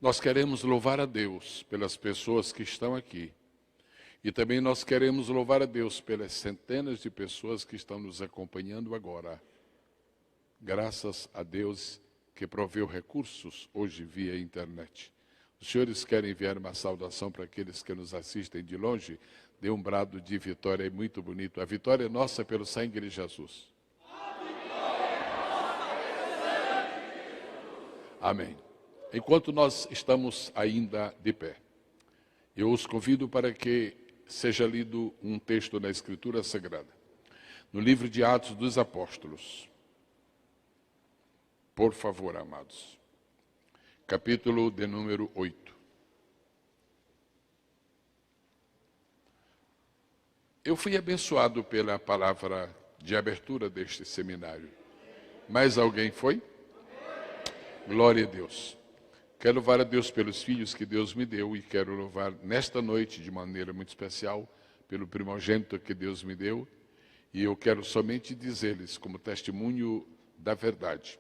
Nós queremos louvar a Deus pelas pessoas que estão aqui. E também nós queremos louvar a Deus pelas centenas de pessoas que estão nos acompanhando agora. Graças a Deus que proveu recursos hoje via internet. Os senhores querem enviar uma saudação para aqueles que nos assistem de longe? Dê um brado de vitória muito bonito. A vitória é nossa pelo sangue de Jesus. Amém. Enquanto nós estamos ainda de pé, eu os convido para que seja lido um texto da Escritura Sagrada, no livro de Atos dos Apóstolos. Por favor, amados. Capítulo de número 8. Eu fui abençoado pela palavra de abertura deste seminário. Mais alguém foi? Glória a Deus. Quero louvar a Deus pelos filhos que Deus me deu e quero louvar nesta noite de maneira muito especial pelo primogênito que Deus me deu. E eu quero somente dizer-lhes, como testemunho da verdade,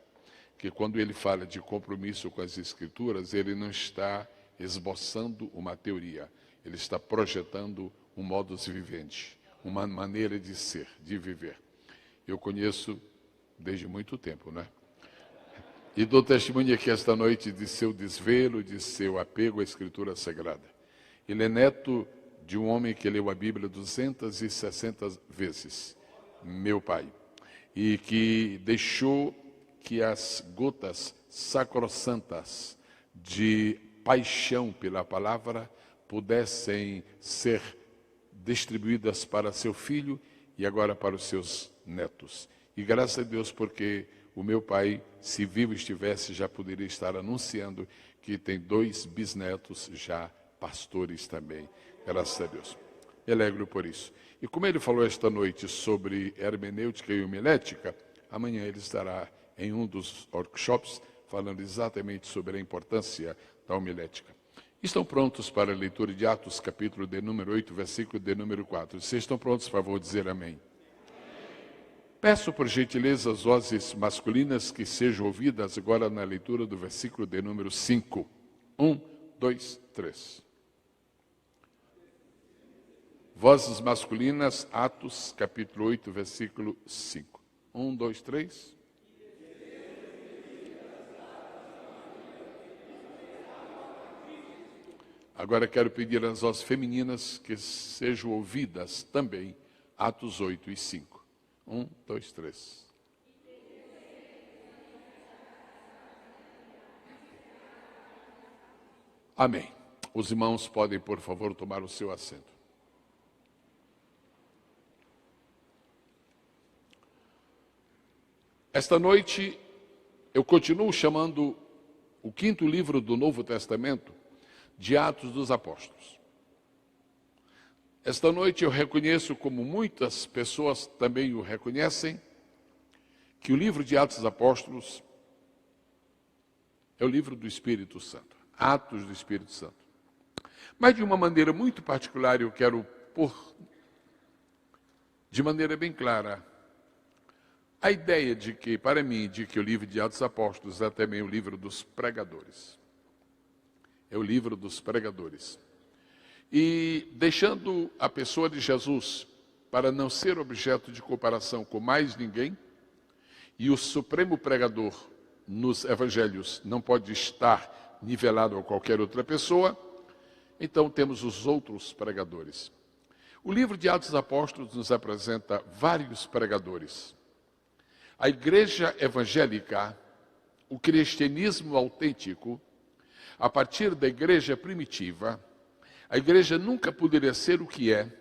que quando ele fala de compromisso com as Escrituras, ele não está esboçando uma teoria, ele está projetando um modus vivendi, uma maneira de ser, de viver. Eu conheço desde muito tempo, né? E dou testemunho aqui esta noite de seu desvelo, de seu apego à Escritura Sagrada. Ele é neto de um homem que leu a Bíblia 260 vezes, meu pai, e que deixou que as gotas sacrossantas de paixão pela palavra pudessem ser distribuídas para seu filho e agora para os seus netos. E graças a Deus porque o meu pai, se vivo estivesse, já poderia estar anunciando que tem 2 bisnetos já pastores também. Graças a Deus. Me alegro por isso. E como ele falou esta noite sobre hermenêutica e homilética, amanhã ele estará em um dos workshops falando exatamente sobre a importância da homilética. Estão prontos para a leitura de Atos, capítulo de número 8, versículo de número 4. Vocês estão prontos, por favor, dizer amém. Peço por gentileza as vozes masculinas que sejam ouvidas agora na leitura do versículo de número 5. 1, 2, 3. Vozes masculinas, Atos, capítulo 8, versículo 5. 1, 2, 3. Agora quero pedir às vozes femininas que sejam ouvidas também, Atos 8 e 5. 1, 2, 3. Amém. Os irmãos podem, por favor, tomar o seu assento. Esta noite, eu continuo chamando o 5º livro do Novo Testamento de Atos dos Apóstolos. Esta noite eu reconheço, como muitas pessoas também o reconhecem, que o livro de Atos dos Apóstolos é o livro do Espírito Santo, Atos do Espírito Santo. Mas de uma maneira muito particular eu quero pôr de maneira bem clara a ideia de que, para mim, de que o livro de Atos dos Apóstolos é também o livro dos pregadores. É o livro dos pregadores. E deixando a pessoa de Jesus para não ser objeto de comparação com mais ninguém, e o supremo pregador nos evangelhos não pode estar nivelado a qualquer outra pessoa, então temos os outros pregadores. O livro de Atos dos Apóstolos nos apresenta vários pregadores. A igreja evangélica, o cristianismo autêntico, a partir da igreja primitiva, a igreja nunca poderia ser o que é.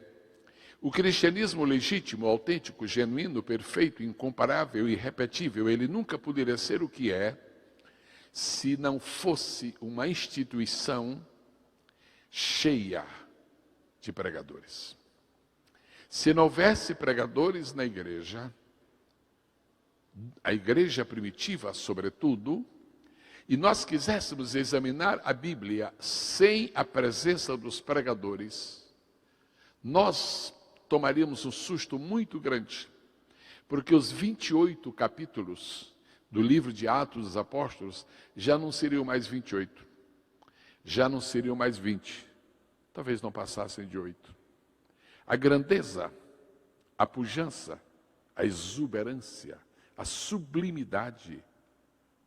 O cristianismo legítimo, autêntico, genuíno, perfeito, incomparável, irrepetível, ele nunca poderia ser o que é se não fosse uma instituição cheia de pregadores. Se não houvesse pregadores na igreja, a igreja primitiva, sobretudo, e nós quiséssemos examinar a Bíblia sem a presença dos pregadores, nós tomaríamos um susto muito grande, porque os 28 capítulos do livro de Atos dos Apóstolos já não seriam mais 28. Já não seriam mais 20, talvez não passassem de 8. A grandeza, a pujança, a exuberância, a sublimidade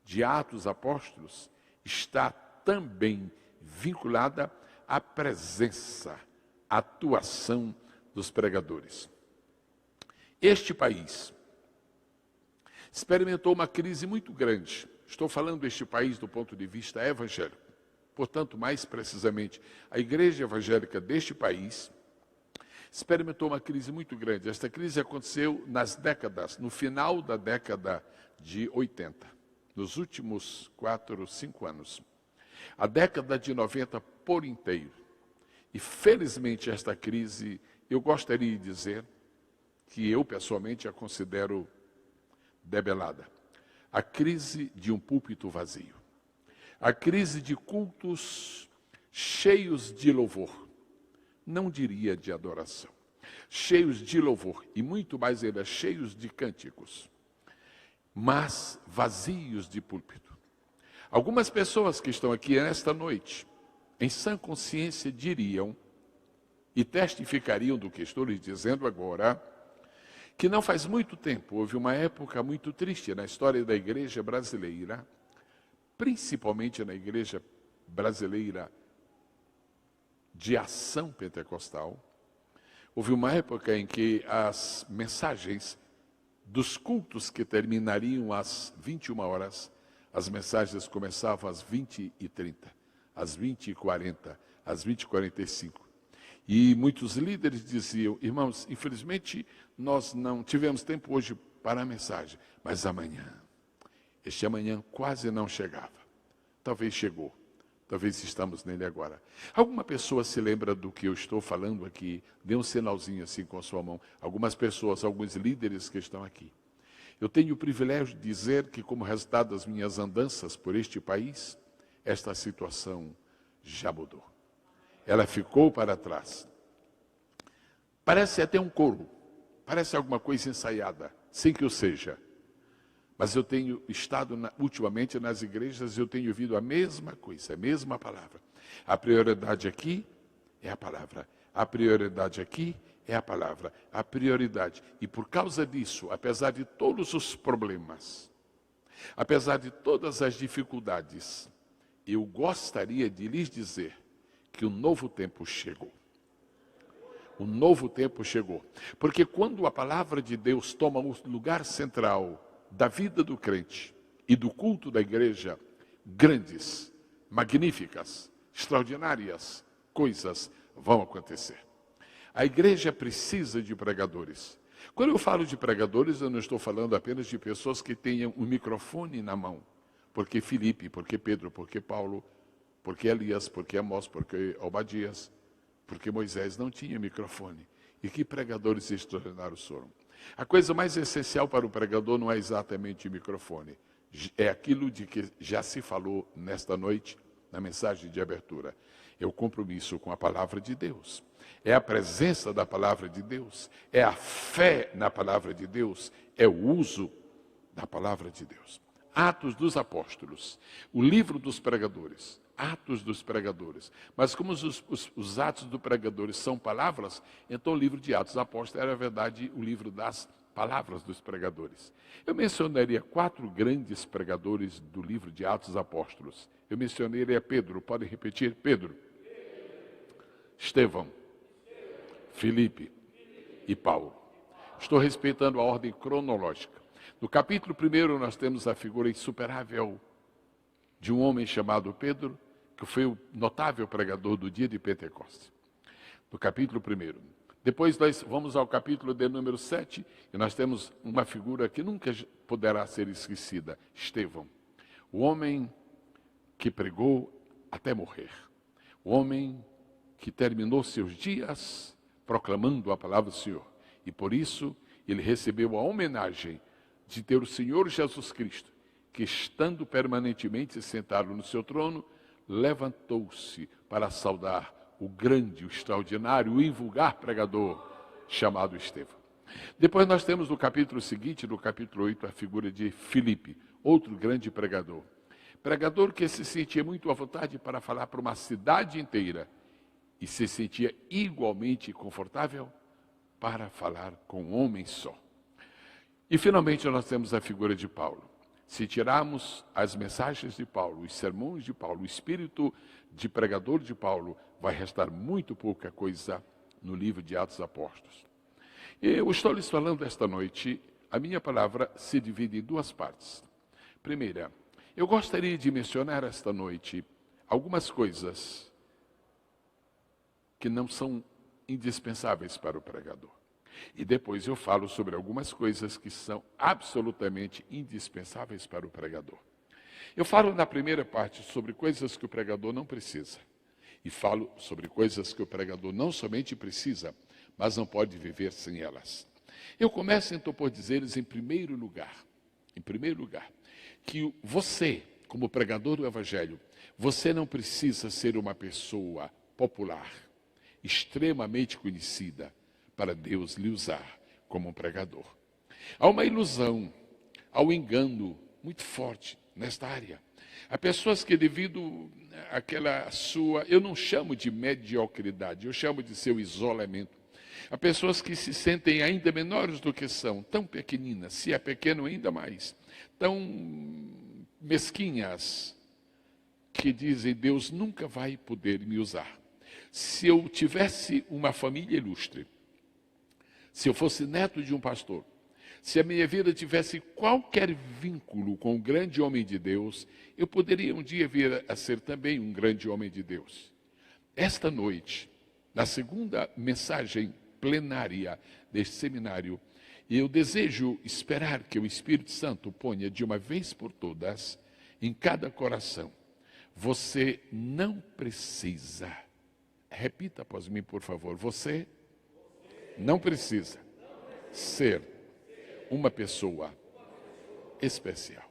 de Atos Apóstolos está também vinculada à presença, à atuação dos pregadores. Este país experimentou uma crise muito grande. Estou falando deste país do ponto de vista evangélico. Portanto, mais precisamente, a igreja evangélica deste país experimentou uma crise muito grande. Esta crise aconteceu no final da década de 80, nos últimos 4 ou 5 anos. A década de 90 por inteiro. E felizmente esta crise, eu gostaria de dizer que eu pessoalmente a considero debelada. A crise de um púlpito vazio. A crise de cultos cheios de louvor. Não diria de adoração. Cheios de louvor. E muito mais ainda, cheios de cânticos. Mas vazios de púlpito. Algumas pessoas que estão aqui nesta noite, em sã consciência, diriam e testificariam do que estou lhes dizendo agora, que não faz muito tempo, houve uma época muito triste na história da igreja brasileira, principalmente na igreja brasileira de ação pentecostal. Houve uma época em que as mensagens dos cultos que terminariam às 21 horas, as mensagens começavam às 20h30, às 20h40, às 20h45. E muitos líderes diziam: irmãos, infelizmente nós não tivemos tempo hoje para a mensagem, mas amanhã, este amanhã quase não chegava. Talvez chegou, talvez estamos nele agora. Alguma pessoa se lembra do que eu estou falando aqui? Dê um sinalzinho assim com a sua mão. Algumas pessoas, alguns líderes que estão aqui. Eu tenho o privilégio de dizer que, como resultado das minhas andanças por este país, esta situação já mudou. Ela ficou para trás. Parece até um coro, parece alguma coisa ensaiada, sem que eu seja. Mas eu tenho estado ultimamente nas igrejas e eu tenho ouvido a mesma coisa, a mesma palavra. A prioridade aqui é a palavra. A prioridade aqui é a palavra. A prioridade. E por causa disso, apesar de todos os problemas, apesar de todas as dificuldades, eu gostaria de lhes dizer que o novo tempo chegou. O novo tempo chegou. Porque quando a palavra de Deus toma o lugar central da vida do crente e do culto da igreja, grandes, magníficas, extraordinárias coisas vão acontecer. A igreja precisa de pregadores. Quando eu falo de pregadores, eu não estou falando apenas de pessoas que tenham um microfone na mão. Porque Filipe, porque Pedro, porque Paulo, porque Elias, porque Amós, porque Obadias, porque Moisés não tinha microfone. E que pregadores extraordinários foram. A coisa mais essencial para o pregador não é exatamente o microfone. É aquilo de que já se falou nesta noite, na mensagem de abertura. É o compromisso com a palavra de Deus. É a presença da palavra de Deus. É a fé na palavra de Deus. É o uso da palavra de Deus. Atos dos Apóstolos, o livro dos pregadores, Atos dos pregadores. Mas como os atos dos pregadores são palavras, então o livro de Atos dos Apóstolos era, na verdade, o livro das palavras dos pregadores. Eu mencionaria 4 grandes pregadores do livro de Atos dos Apóstolos. Eu mencionaria Pedro, podem repetir? Pedro, Estevão, Filipe e Paulo. Estou respeitando a ordem cronológica. No capítulo 1 nós temos a figura insuperável de um homem chamado Pedro, que foi o notável pregador do dia de Pentecostes. No capítulo 1. Depois nós vamos ao capítulo de número 7, e nós temos uma figura que nunca poderá ser esquecida, Estevão. O homem que pregou até morrer. O homem que terminou seus dias proclamando a palavra do Senhor. E por isso ele recebeu a homenagem de ter o Senhor Jesus Cristo, que estando permanentemente sentado no seu trono, levantou-se para saudar o grande, o extraordinário, o invulgar pregador chamado Estevão. Depois nós temos no capítulo seguinte, no capítulo 8, a figura de Filipe, outro grande pregador. Pregador que se sentia muito à vontade para falar para uma cidade inteira e se sentia igualmente confortável para falar com um homem só. E finalmente nós temos a figura de Paulo. Se tirarmos as mensagens de Paulo, os sermões de Paulo, o espírito de pregador de Paulo, vai restar muito pouca coisa no livro de Atos Apóstolos. Eu estou lhes falando esta noite, a minha palavra se divide em duas partes. Primeira, eu gostaria de mencionar esta noite algumas coisas que não são indispensáveis para o pregador. E depois eu falo sobre algumas coisas que são absolutamente indispensáveis para o pregador. Eu falo na primeira parte sobre coisas que o pregador não precisa. E falo sobre coisas que o pregador não somente precisa, mas não pode viver sem elas. Eu começo então por dizer-lhes em primeiro lugar, que você, como pregador do Evangelho, você não precisa ser uma pessoa popular, extremamente conhecida, para Deus lhe usar como um pregador. Há uma ilusão, há um engano muito forte nesta área. Há pessoas que devido àquela sua, eu não chamo de mediocridade, eu chamo de seu isolamento. Há pessoas que se sentem ainda menores do que são, tão pequeninas, se é pequeno ainda mais, tão mesquinhas, que dizem, Deus nunca vai poder me usar. Se eu tivesse uma família ilustre, se eu fosse neto de um pastor, se a minha vida tivesse qualquer vínculo com um grande homem de Deus, eu poderia um dia vir a ser também um grande homem de Deus. Esta noite, na segunda mensagem plenária deste seminário, eu desejo esperar que o Espírito Santo ponha de uma vez por todas em cada coração. Você não precisa, repita após mim, por favor, você não precisa ser uma pessoa especial.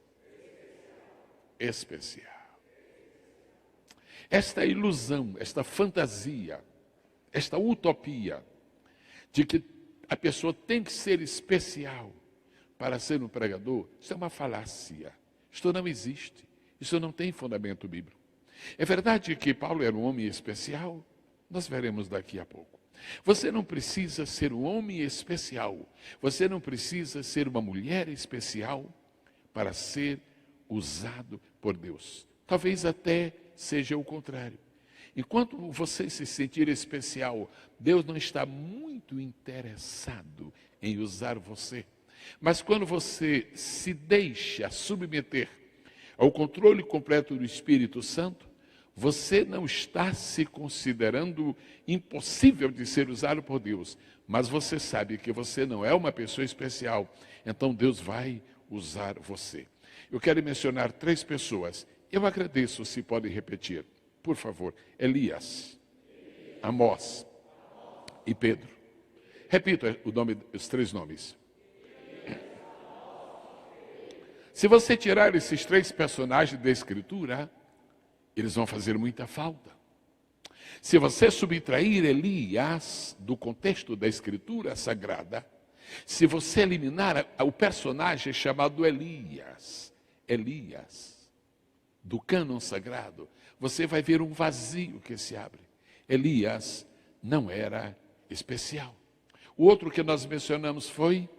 Especial. Esta ilusão, esta fantasia, esta utopia de que a pessoa tem que ser especial para ser um pregador, isso é uma falácia. Isto não existe. Isso não tem fundamento bíblico. É verdade que Paulo era um homem especial? Nós veremos daqui a pouco. Você não precisa ser um homem especial. Você não precisa ser uma mulher especial para ser usado por Deus. Talvez até seja o contrário. Enquanto você se sentir especial, Deus não está muito interessado em usar você. Mas quando você se deixa submeter ao controle completo do Espírito Santo, você não está se considerando impossível de ser usado por Deus, mas você sabe que você não é uma pessoa especial, então Deus vai usar você. Eu quero mencionar 3 pessoas. Eu agradeço se podem repetir. Por favor, Elias, Amós e Pedro. Repita os 3 nomes. Se você tirar esses 3 personagens da Escritura, eles vão fazer muita falta. Se você subtrair Elias do contexto da Escritura Sagrada, se você eliminar o personagem chamado Elias, do cânon sagrado, você vai ver um vazio que se abre. Elias não era especial. O outro que nós mencionamos foi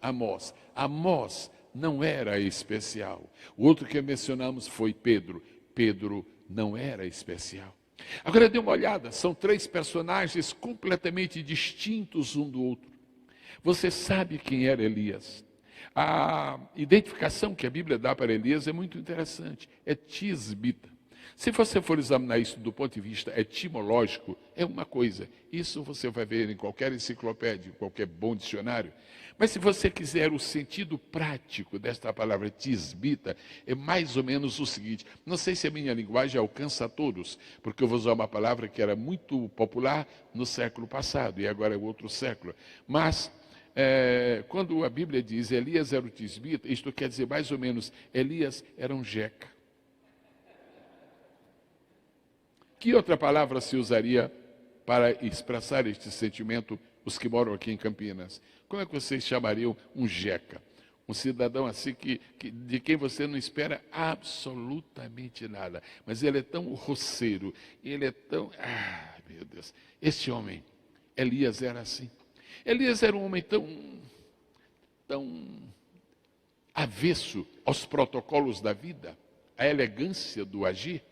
Amós. Amós não era especial. O outro que mencionamos foi Pedro. Pedro não era especial. Agora dê uma olhada, são 3 personagens completamente distintos um do outro. Você sabe quem era Elias. A identificação que a Bíblia dá para Elias é muito interessante, é tisbita. Se você for examinar isso do ponto de vista etimológico, é uma coisa. Isso você vai ver em qualquer enciclopédia, em qualquer bom dicionário. Mas se você quiser o sentido prático desta palavra tisbita, é mais ou menos o seguinte. Não sei se a minha linguagem alcança a todos, porque eu vou usar uma palavra que era muito popular no século passado, e agora é outro século. Mas, quando a Bíblia diz Elias era o tisbita, isto quer dizer mais ou menos, Elias era um jeca. Que outra palavra se usaria para expressar este sentimento, os que moram aqui em Campinas? Como é que vocês chamariam um jeca? Um cidadão assim de quem você não espera absolutamente nada. Mas ele é tão roceiro, ele é tão... Ah, meu Deus. Este homem, Elias, era assim. Elias era um homem tão avesso aos protocolos da vida, à elegância do agir,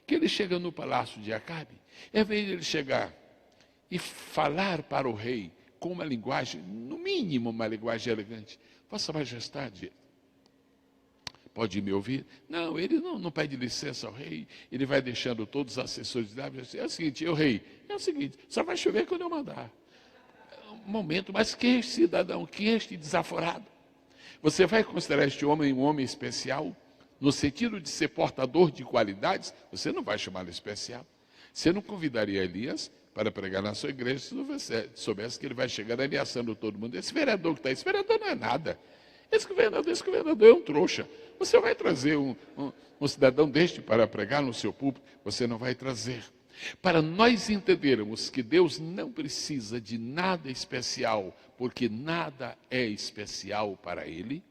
que ele chega no palácio de Acabe. Em vez de ele chegar e falar para o rei com uma linguagem, no mínimo uma linguagem elegante: Vossa Majestade, pode me ouvir? Não, ele não pede licença ao rei, ele vai deixando todos os assessores de Davi. É o seguinte, rei, é o seguinte, só vai chover quando eu mandar. Um momento, mas quem é este cidadão, quem é este desaforado? Você vai considerar este homem um homem especial, no sentido de ser portador de qualidades? Você não vai chamá-lo especial. Você não convidaria Elias para pregar na sua igreja se você soubesse que ele vai chegar ameaçando todo mundo. Esse vereador que está aí, esse vereador não é nada. Esse governador é um trouxa. Você vai trazer um cidadão deste para pregar no seu púlpito? Você não vai trazer. Para nós entendermos que Deus não precisa de nada especial, porque nada é especial para Ele,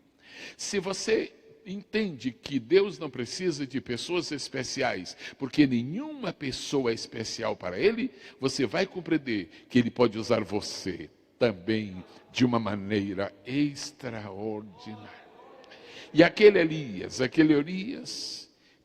se você entende que Deus não precisa de pessoas especiais, porque nenhuma pessoa é especial para Ele, você vai compreender que Ele pode usar você também de uma maneira extraordinária. E aquele Elias,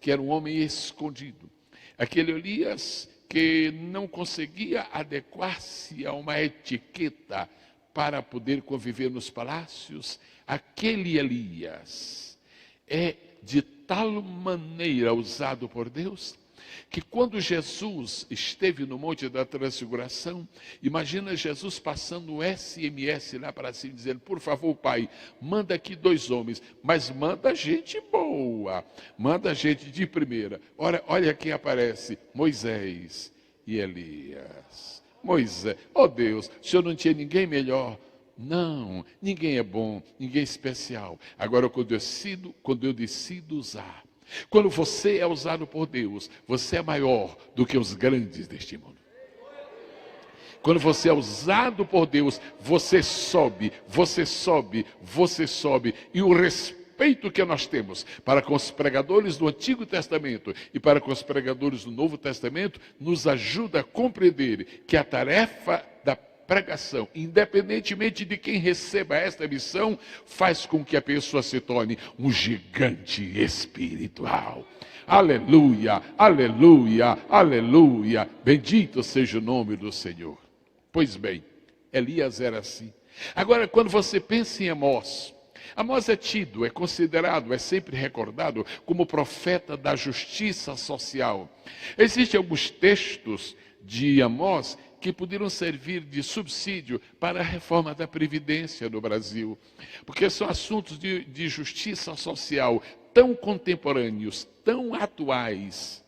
que era um homem escondido, aquele Elias que não conseguia adequar-se a uma etiqueta para poder conviver nos palácios, aquele Elias é de tal maneira usado por Deus, que quando Jesus esteve no Monte da Transfiguração, imagina Jesus passando um SMS lá para cima, dizendo: por favor, Pai, manda aqui 2 homens, mas manda gente boa, manda gente de primeira. Olha quem aparece: Moisés e Elias. Moisés, oh Deus, o Senhor não tinha ninguém melhor? Não, ninguém é bom, ninguém é especial. Agora, quando eu decido usar, quando você é usado por Deus, você é maior do que os grandes deste mundo. Quando você é usado por Deus, você sobe. E o respeito que nós temos para com os pregadores do Antigo Testamento e para com os pregadores do Novo Testamento nos ajuda a compreender que a tarefa da pregação, independentemente de quem receba esta missão, faz com que a pessoa se torne um gigante espiritual. Aleluia, aleluia, aleluia. Bendito seja o nome do Senhor. Pois bem, Elias era assim. Agora, quando você pensa em Amós é tido, é considerado, é sempre recordado como profeta da justiça social. Existem alguns textos de Amós que poderiam servir de subsídio para a reforma da Previdência no Brasil, porque são assuntos de justiça social tão contemporâneos, tão atuais,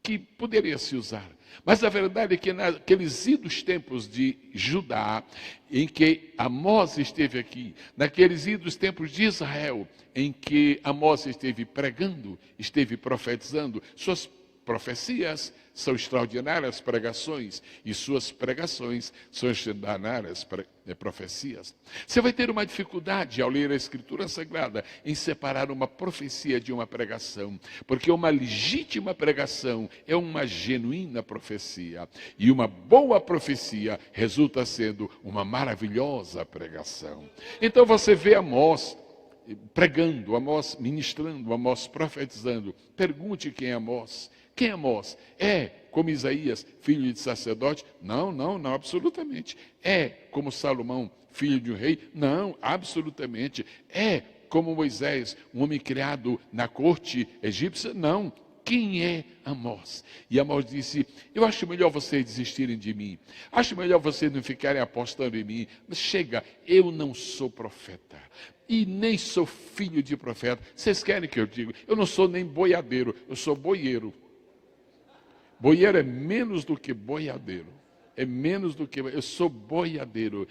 que poderia se usar. Mas a verdade é que naqueles idos tempos de Judá, em que Amós esteve aqui, naqueles idos tempos de Israel, em que Amós esteve pregando, esteve profetizando, suas profecias são extraordinárias pregações, e suas pregações são extraordinárias profecias. Você vai ter uma dificuldade ao ler a Escritura Sagrada em separar uma profecia de uma pregação, porque uma legítima pregação é uma genuína profecia, e uma boa profecia resulta sendo uma maravilhosa pregação. Então você vê Amós pregando, Amós ministrando, Amós profetizando. Pergunte quem é Amós. Quem é Amós? É como Isaías, filho de sacerdote? Não, absolutamente. É como Salomão, filho de um rei? Não, absolutamente. É como Moisés, um homem criado na corte egípcia? Não. Quem é Amós? E Amós disse: eu acho melhor vocês desistirem de mim. Acho melhor vocês não ficarem apostando em mim. Mas chega, eu não sou profeta. E nem sou filho de profeta. Vocês querem que eu diga? Eu não sou nem boiadeiro, eu sou boieiro. Boieiro é menos do que boiadeiro. é menos do que eu sou boiadeiro.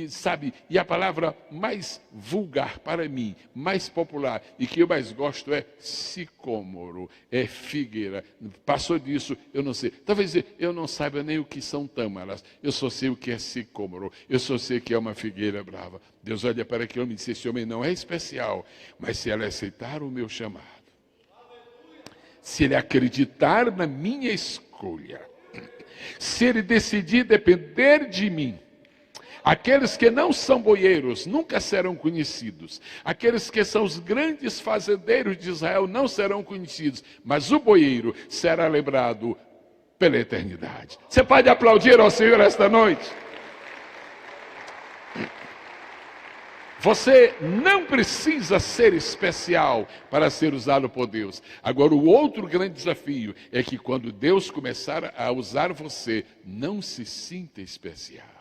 Sabe, e a palavra mais vulgar para mim, mais popular e que eu mais gosto é sicômoro, é figueira. Passou disso, eu não sei. Talvez eu não saiba nem o que são tâmaras. Eu só sei o que é sicômoro. Eu só sei que é uma figueira brava. Deus olha para aquele homem e diz: esse homem não é especial, mas se ele aceitar o meu chamado, se ele acreditar na minha escolha, se ele decidir depender de mim, aqueles que não são boieiros nunca serão conhecidos. Aqueles que são os grandes fazendeiros de Israel não serão conhecidos. Mas o boieiro será lembrado pela eternidade. Você pode aplaudir ao Senhor esta noite? Você não precisa ser especial para ser usado por Deus. Agora, o outro grande desafio é que quando Deus começar a usar você, não se sinta especial.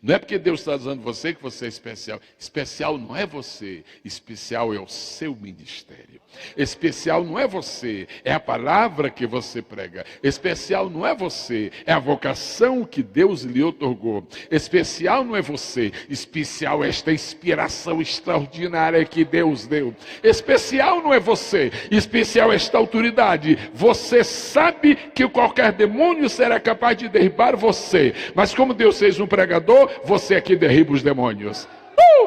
Não é porque Deus está usando você que você é especial. Especial não é você, especial é o seu ministério. Especial não é você, é a palavra que você prega. Especial não é você, é a vocação que Deus lhe otorgou. Especial não é você, especial é esta inspiração extraordinária que Deus deu. Especial não é você, especial é esta autoridade. Você sabe que qualquer demônio será capaz de derribar você, mas como Deus fez um pregador, você aqui derriba os demônios.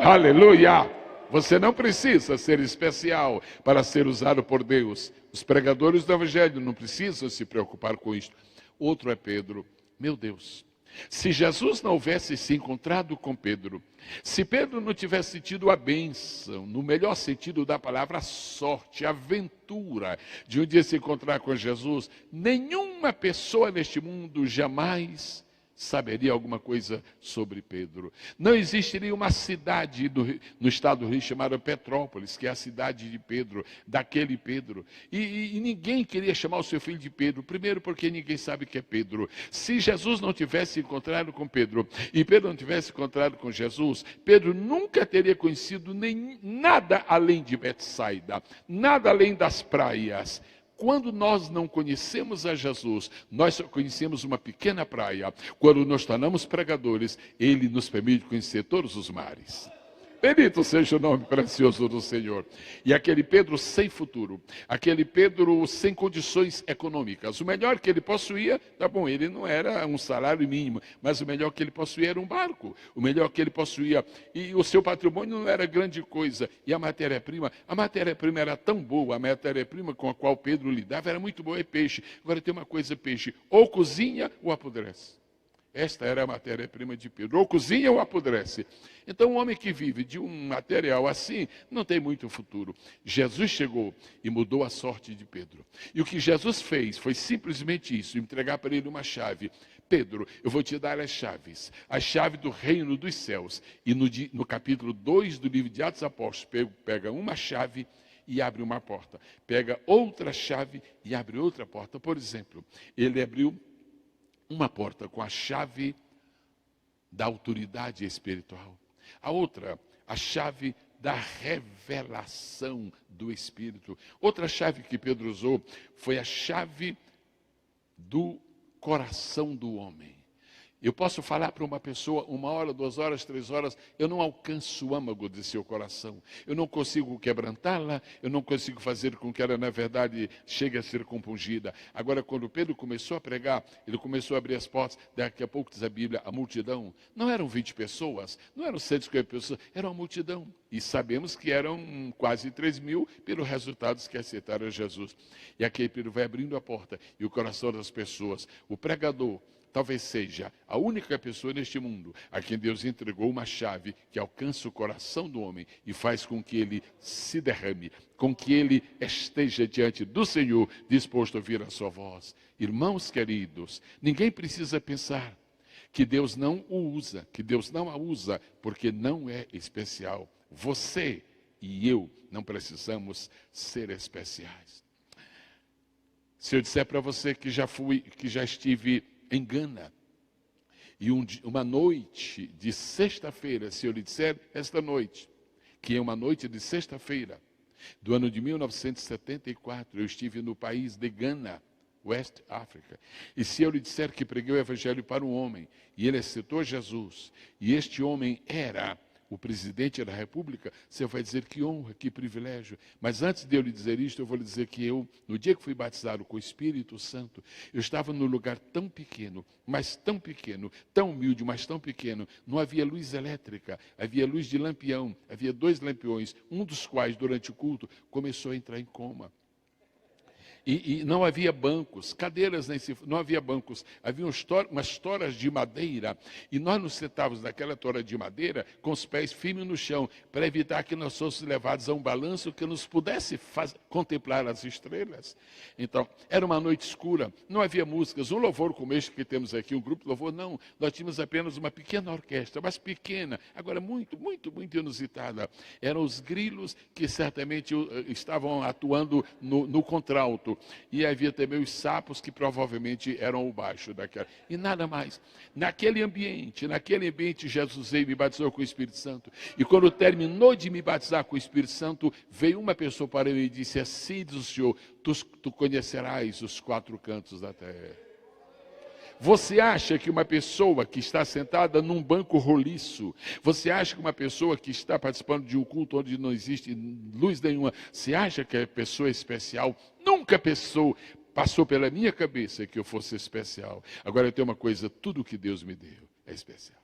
Aleluia! Você não precisa ser especial para ser usado por Deus. Os pregadores do Evangelho não precisam se preocupar com isso. Outro é Pedro. Meu Deus, se Jesus não houvesse se encontrado com Pedro, se Pedro não tivesse tido a bênção, no melhor sentido da palavra, a sorte, a aventura de um dia se encontrar com Jesus, nenhuma pessoa neste mundo jamais saberia alguma coisa sobre Pedro. Não existiria uma cidade no estado do Rio chamada Petrópolis, que é a cidade de Pedro, daquele Pedro. E ninguém queria chamar o seu filho de Pedro, primeiro porque ninguém sabe que é Pedro. Se Jesus não tivesse encontrado com Pedro, e Pedro não tivesse encontrado com Jesus, Pedro nunca teria conhecido nada além de Betsaida, nada além das praias. Quando nós não conhecemos a Jesus, nós só conhecemos uma pequena praia. Quando nos tornamos pregadores, Ele nos permite conhecer todos os mares. Bendito seja o nome precioso do Senhor. E aquele Pedro sem futuro, aquele Pedro sem condições econômicas. O melhor que ele possuía, tá bom, ele não era um salário mínimo, mas o melhor que ele possuía era um barco. O melhor que ele possuía, e o seu patrimônio não era grande coisa. E a matéria-prima era tão boa, a matéria-prima com a qual Pedro lidava era muito boa, é peixe. Agora tem uma coisa, peixe, ou cozinha ou apodrece. Esta era a matéria-prima de Pedro, ou cozinha ou apodrece. Então, um homem que vive de um material assim, não tem muito futuro. Jesus chegou e mudou a sorte de Pedro. E o que Jesus fez foi simplesmente isso, entregar para ele uma chave. Pedro, eu vou te dar as chaves, a chave do reino dos céus. E no capítulo 2 do livro de Atos Apóstolos, pega uma chave e abre uma porta. Pega outra chave e abre outra porta. Por exemplo, ele abriu uma porta com a chave da autoridade espiritual. A outra, a chave da revelação do Espírito. Outra chave que Pedro usou foi a chave do coração do homem. Eu posso falar para uma pessoa 1 hora, 2 horas, 3 horas, eu não alcanço o âmago de seu coração. Eu não consigo quebrantá-la, eu não consigo fazer com que ela, na verdade, chegue a ser compungida. Agora, quando Pedro começou a pregar, ele começou a abrir as portas, daqui a pouco diz a Bíblia, a multidão, não eram 20 pessoas, não eram 150 pessoas, era uma multidão. E sabemos que eram quase 3.000 pelos resultados que aceitaram Jesus. E aqui Pedro vai abrindo a porta e o coração das pessoas, o pregador, talvez seja a única pessoa neste mundo a quem Deus entregou uma chave que alcança o coração do homem e faz com que ele se derrame, com que ele esteja diante do Senhor, disposto a ouvir a sua voz. Irmãos queridos, ninguém precisa pensar que Deus não o usa, que Deus não a usa, porque não é especial. Você e eu não precisamos ser especiais. Se eu disser para você que já estive em Gana, e uma noite de sexta-feira, se eu lhe disser esta noite, que é uma noite de sexta-feira, do ano de 1974, eu estive no país de Gana, West África. E se eu lhe disser que preguei o evangelho para um homem, e ele aceitou Jesus, e este homem era o presidente da República, você vai dizer que honra, que privilégio. Mas antes de eu lhe dizer isto, eu vou lhe dizer que eu, no dia que fui batizado com o Espírito Santo, eu estava num lugar tão pequeno, mas tão pequeno, tão humilde, mas tão pequeno. Não havia luz elétrica, havia luz de lampião, havia 2 lampiões, um dos quais, durante o culto, começou a entrar em coma. E não havia bancos, cadeiras, não havia bancos, havia umas toras de madeira, e nós nos sentávamos naquela tora de madeira com os pés firmes no chão, para evitar que nós fôssemos levados a um balanço que nos pudesse contemplar as estrelas. Então, era uma noite escura, não havia músicas, um louvor como este que temos aqui, um grupo de louvor, não, nós tínhamos apenas uma pequena orquestra, mas pequena, agora muito, muito, muito inusitada. Eram os grilos que certamente estavam atuando no contralto. E havia também os sapos que provavelmente eram o baixo daquela. E nada mais. Naquele ambiente, Jesus veio e me batizou com o Espírito Santo. E quando terminou de me batizar com o Espírito Santo, veio uma pessoa para mim e disse: assim diz o Senhor, tu conhecerás os 4 cantos da terra. Você acha que uma pessoa que está sentada num banco roliço, você acha que uma pessoa que está participando de um culto onde não existe luz nenhuma, você acha que é pessoa especial? Nunca passou pela minha cabeça que eu fosse especial. Agora eu tenho uma coisa, tudo que Deus me deu é especial.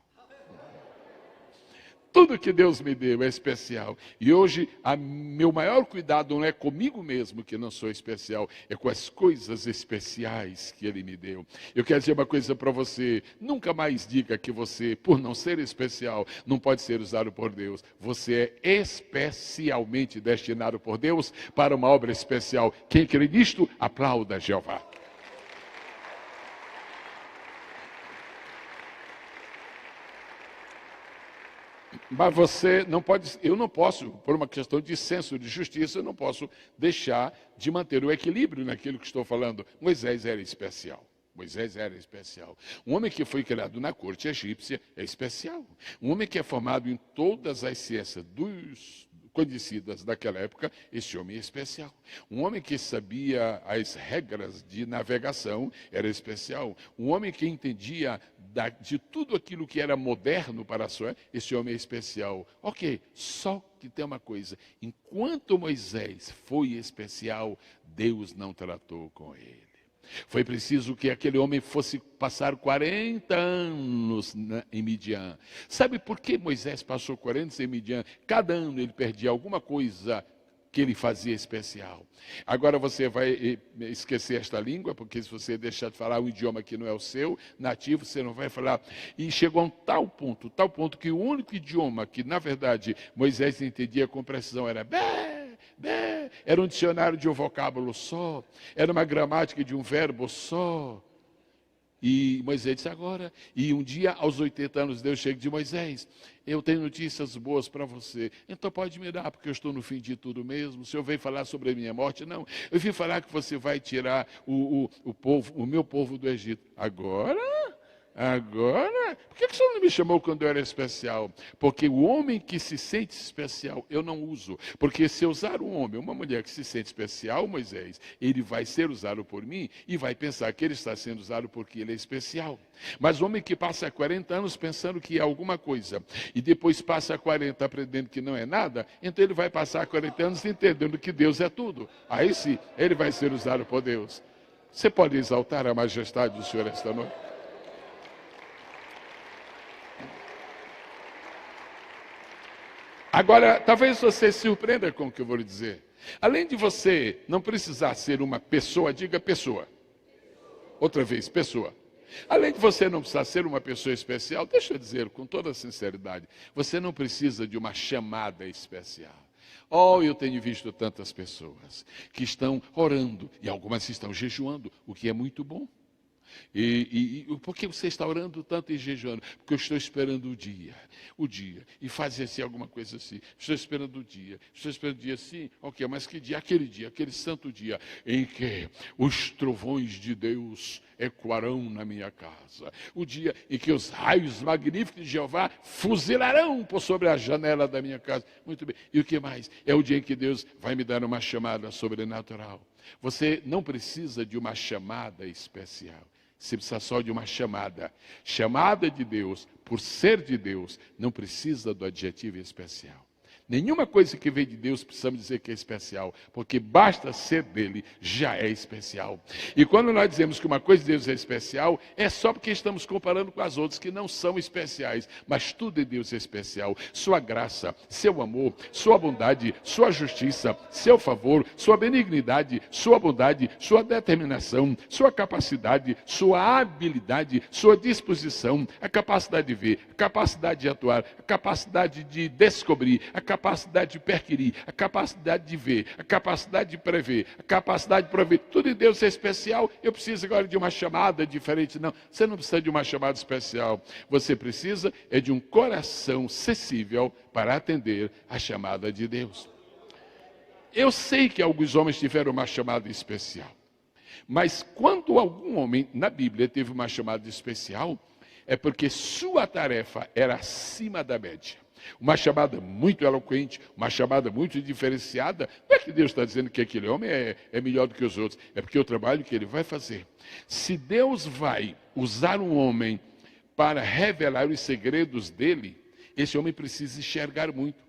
Tudo que Deus me deu é especial. E hoje, meu maior cuidado não é comigo mesmo, que não sou especial, é com as coisas especiais que Ele me deu. Eu quero dizer uma coisa para você, nunca mais diga que você, por não ser especial, não pode ser usado por Deus. Você é especialmente destinado por Deus para uma obra especial. Quem crê nisto, aplauda Jeová. Mas você não pode, eu não posso, por uma questão de senso de justiça, eu não posso deixar de manter o equilíbrio naquilo que estou falando. Moisés era especial. Moisés era especial. Um homem que foi criado na corte egípcia é especial. Um homem que é formado em todas as ciências conhecidas daquela época, esse homem é especial. Um homem que sabia as regras de navegação era especial. Um homem que entendia de tudo aquilo que era moderno para a sua época, esse homem é especial. Ok, só que tem uma coisa, enquanto Moisés foi especial, Deus não tratou com ele. Foi preciso que aquele homem fosse passar 40 anos em Midian. Sabe por que Moisés passou 40 anos em Midian? Cada ano ele perdia alguma coisa que ele fazia especial. Agora você vai esquecer esta língua, porque se você deixar de falar um idioma que não é o seu, nativo, você não vai falar. E chegou a um tal ponto que o único idioma que, na verdade, Moisés entendia com precisão era era um dicionário de um vocábulo só, era uma gramática de um verbo só. E Moisés disse agora, e um dia aos 80 anos Deus chega de Moisés, eu tenho notícias boas para você, então pode me dar, porque eu estou no fim de tudo mesmo. O Senhor veio falar sobre a minha morte? Não, eu vim falar que você vai tirar o meu povo do Egito. Agora, por que o Senhor não me chamou quando eu era especial? Porque o homem que se sente especial, eu não uso. Porque se eu usar um homem, uma mulher que se sente especial, Moisés, ele vai ser usado por mim e vai pensar que ele está sendo usado porque ele é especial. Mas o homem que passa 40 anos pensando que é alguma coisa, e depois passa 40 aprendendo que não é nada, então ele vai passar 40 anos entendendo que Deus é tudo. Aí sim, ele vai ser usado por Deus. Você pode exaltar a majestade do Senhor esta noite? Agora, talvez você se surpreenda com o que eu vou lhe dizer. Além de você não precisar ser uma pessoa, diga pessoa. Outra vez, pessoa. Além de você não precisar ser uma pessoa especial, deixa eu dizer com toda sinceridade, você não precisa de uma chamada especial. Oh, eu tenho visto tantas pessoas que estão orando e algumas estão jejuando, o que é muito bom. E por que você está orando tanto e jejuando? Porque eu estou esperando o dia, e fazer assim alguma coisa assim, estou esperando o dia assim, ok, mas que dia? Aquele santo dia, em que os trovões de Deus ecoarão na minha casa, o dia em que os raios magníficos de Jeová fuzilarão por sobre a janela da minha casa. Muito bem, e o que mais? É o dia em que Deus vai me dar uma chamada sobrenatural. Você não precisa de uma chamada especial. Você precisa só de uma chamada. Chamada de Deus, por ser de Deus, não precisa do adjetivo especial. Nenhuma coisa que vem de Deus precisamos dizer que é especial, porque basta ser dele, já é especial. E quando nós dizemos que uma coisa de Deus é especial, é só porque estamos comparando com as outras que não são especiais, mas tudo em Deus é especial. Sua graça, seu amor, sua bondade, sua justiça, seu favor, sua benignidade, sua bondade, sua determinação, sua capacidade, sua habilidade, sua disposição, a capacidade de ver, a capacidade de atuar, a capacidade de descobrir, a capacidade de perquirir, a capacidade de ver, a capacidade de prever, a capacidade de prover. Tudo em Deus é especial. Eu preciso agora de uma chamada diferente. Não, você não precisa de uma chamada especial. Você precisa é de um coração sensível para atender a chamada de Deus. Eu sei que alguns homens tiveram uma chamada especial. Mas quando algum homem na Bíblia teve uma chamada especial, é porque sua tarefa era acima da média. Uma chamada muito eloquente, uma chamada muito diferenciada. Não é que Deus está dizendo que aquele homem é melhor do que os outros. É porque o trabalho que ele vai fazer. Se Deus vai usar um homem para revelar os segredos dele, esse homem precisa enxergar muito.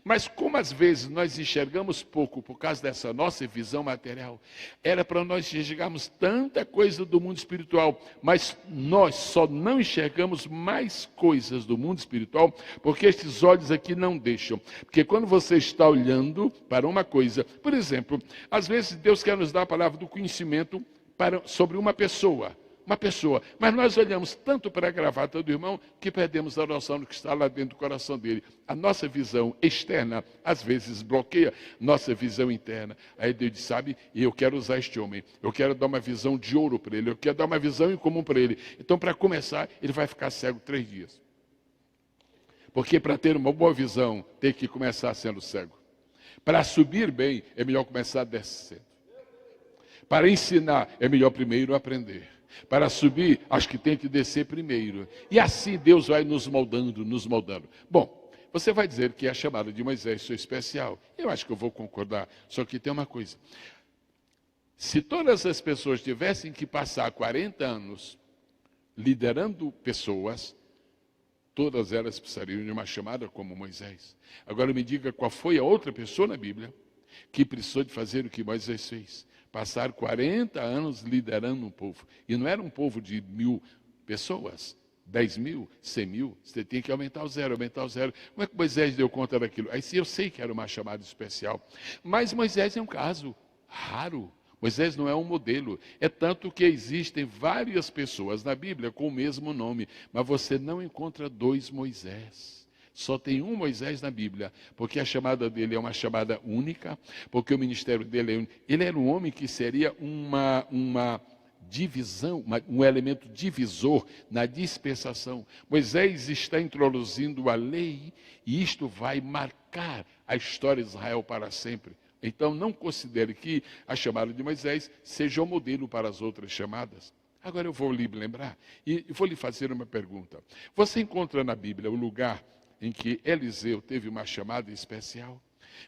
Mas como às vezes nós enxergamos pouco por causa dessa nossa visão material, era para nós enxergarmos tanta coisa do mundo espiritual, mas nós só não enxergamos mais coisas do mundo espiritual porque estes olhos aqui não deixam. Porque quando você está olhando para uma coisa, por exemplo, às vezes Deus quer nos dar a palavra do conhecimento sobre uma pessoa, mas nós olhamos tanto para a gravata do irmão que perdemos a noção do que está lá dentro do coração dele. A nossa visão externa, às vezes, bloqueia nossa visão interna. Aí Deus diz, sabe, eu quero usar este homem, eu quero dar uma visão de ouro para ele, eu quero dar uma visão em comum para ele. Então, para começar, ele vai ficar cego 3 dias. Porque para ter uma boa visão, tem que começar sendo cego. Para subir bem, é melhor começar descendo. Para ensinar, é melhor primeiro aprender. Para subir, acho que tem que descer primeiro. E assim Deus vai nos moldando, nos moldando. Bom, você vai dizer que a chamada de Moisés foi especial. Eu acho que eu vou concordar. Só que tem uma coisa. Se todas as pessoas tivessem que passar 40 anos liderando pessoas, todas elas precisariam de uma chamada como Moisés. Agora me diga qual foi a outra pessoa na Bíblia que precisou de fazer o que Moisés fez. Passar 40 anos liderando um povo. E não era um povo de 1000 pessoas, 10 mil, 100 mil. Você tem que aumentar o zero. Como é que Moisés deu conta daquilo? Aí sim, eu sei que era uma chamada especial. Mas Moisés é um caso raro. Moisés não é um modelo. É tanto que existem várias pessoas na Bíblia com o mesmo nome. Mas você não encontra 2 Moisés. Só tem um Moisés na Bíblia, porque a chamada dele é uma chamada única, porque o ministério dele é único. Ele era um homem que seria uma divisão, um elemento divisor na dispensação. Moisés está introduzindo a lei e isto vai marcar a história de Israel para sempre. Então não considere que a chamada de Moisés seja o modelo para as outras chamadas. Agora eu vou lhe lembrar e vou lhe fazer uma pergunta. Você encontra na Bíblia o lugar em que Eliseu teve uma chamada especial?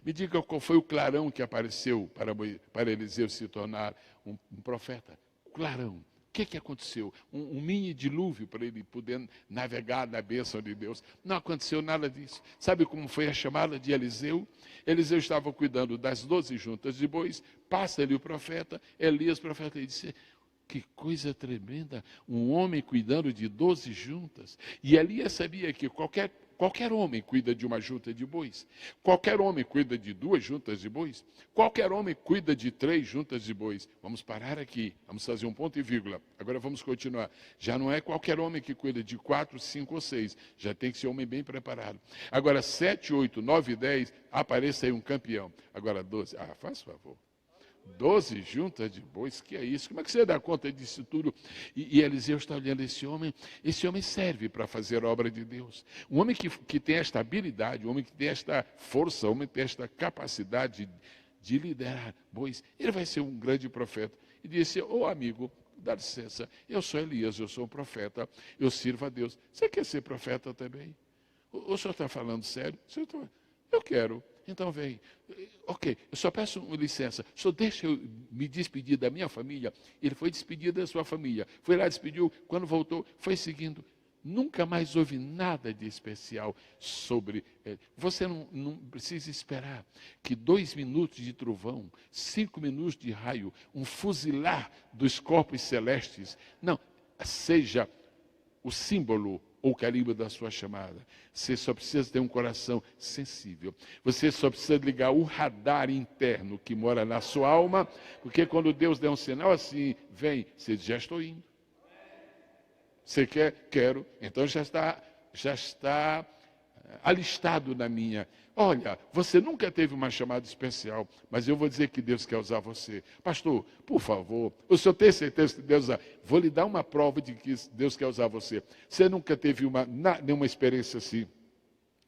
Me diga qual foi o clarão que apareceu para Eliseu se tornar um profeta. Clarão. O que aconteceu? Um mini dilúvio para ele poder navegar na bênção de Deus. Não aconteceu nada disso. Sabe como foi a chamada de Eliseu? Eliseu estava cuidando das 12 juntas de bois. Passa-lhe o profeta, Elias, profeta, e disse... Que coisa tremenda, um homem cuidando de 12 juntas. E Elias sabia que qualquer homem cuida de uma junta de bois. Qualquer homem cuida de 2 juntas de bois. Qualquer homem cuida de 3 juntas de bois. Vamos parar aqui, vamos fazer um ponto e vírgula. Agora vamos continuar. Já não é qualquer homem que cuida de 4, 5 ou 6. Já tem que ser um homem bem preparado. Agora 7, 8, 9 e 10, apareça aí um campeão. Agora 12, faz favor. 12 juntas de bois, que é isso? Como é que você dá conta disso tudo? E Eliseu está olhando esse homem serve para fazer a obra de Deus. Um homem que tem esta habilidade, um homem que tem esta força, um homem que tem esta capacidade de liderar bois, ele vai ser um grande profeta. E disse, amigo, dá licença, eu sou Elias, eu sou um profeta, eu sirvo a Deus. Você quer ser profeta também? O senhor está falando sério? Eu quero. Então vem. Ok, eu só peço licença. Só deixa eu me despedir da minha família. Ele foi despedido da sua família. Foi lá, despediu. Quando voltou, foi seguindo. Nunca mais houve nada de especial sobre. Você não precisa esperar que 2 minutos de trovão, 5 minutos de raio, um fuzilar dos corpos celestes, não, seja o símbolo ou o carimbo da sua chamada. Você só precisa ter um coração sensível. Você só precisa ligar o radar interno que mora na sua alma, porque quando Deus der um sinal assim, vem, você diz, já estou indo. Você quer? Quero. Então já está alistado na minha. Olha, você nunca teve uma chamada especial, mas eu vou dizer que Deus quer usar você. Pastor, por favor, o senhor tem certeza que Deus usar? Vou lhe dar uma prova de que Deus quer usar você. Você nunca teve nenhuma experiência assim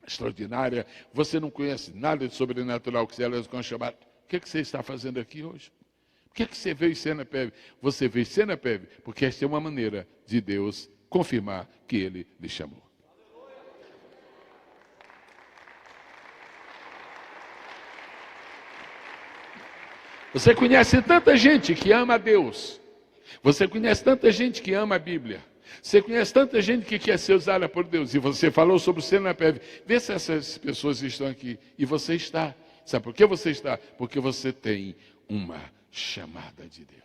extraordinária, você não conhece nada de sobrenatural que elas vão chamar. O que você está fazendo aqui hoje? Por que você veio em Senapeve? Você veio em Senapeve porque esta é uma maneira de Deus confirmar que Ele lhe chamou. Você conhece tanta gente que ama a Deus. Você conhece tanta gente que ama a Bíblia. Você conhece tanta gente que quer ser usada por Deus. E você falou sobre o Senapeve. Vê se essas pessoas estão aqui. E você está. Sabe por que você está? Porque você tem uma chamada de Deus.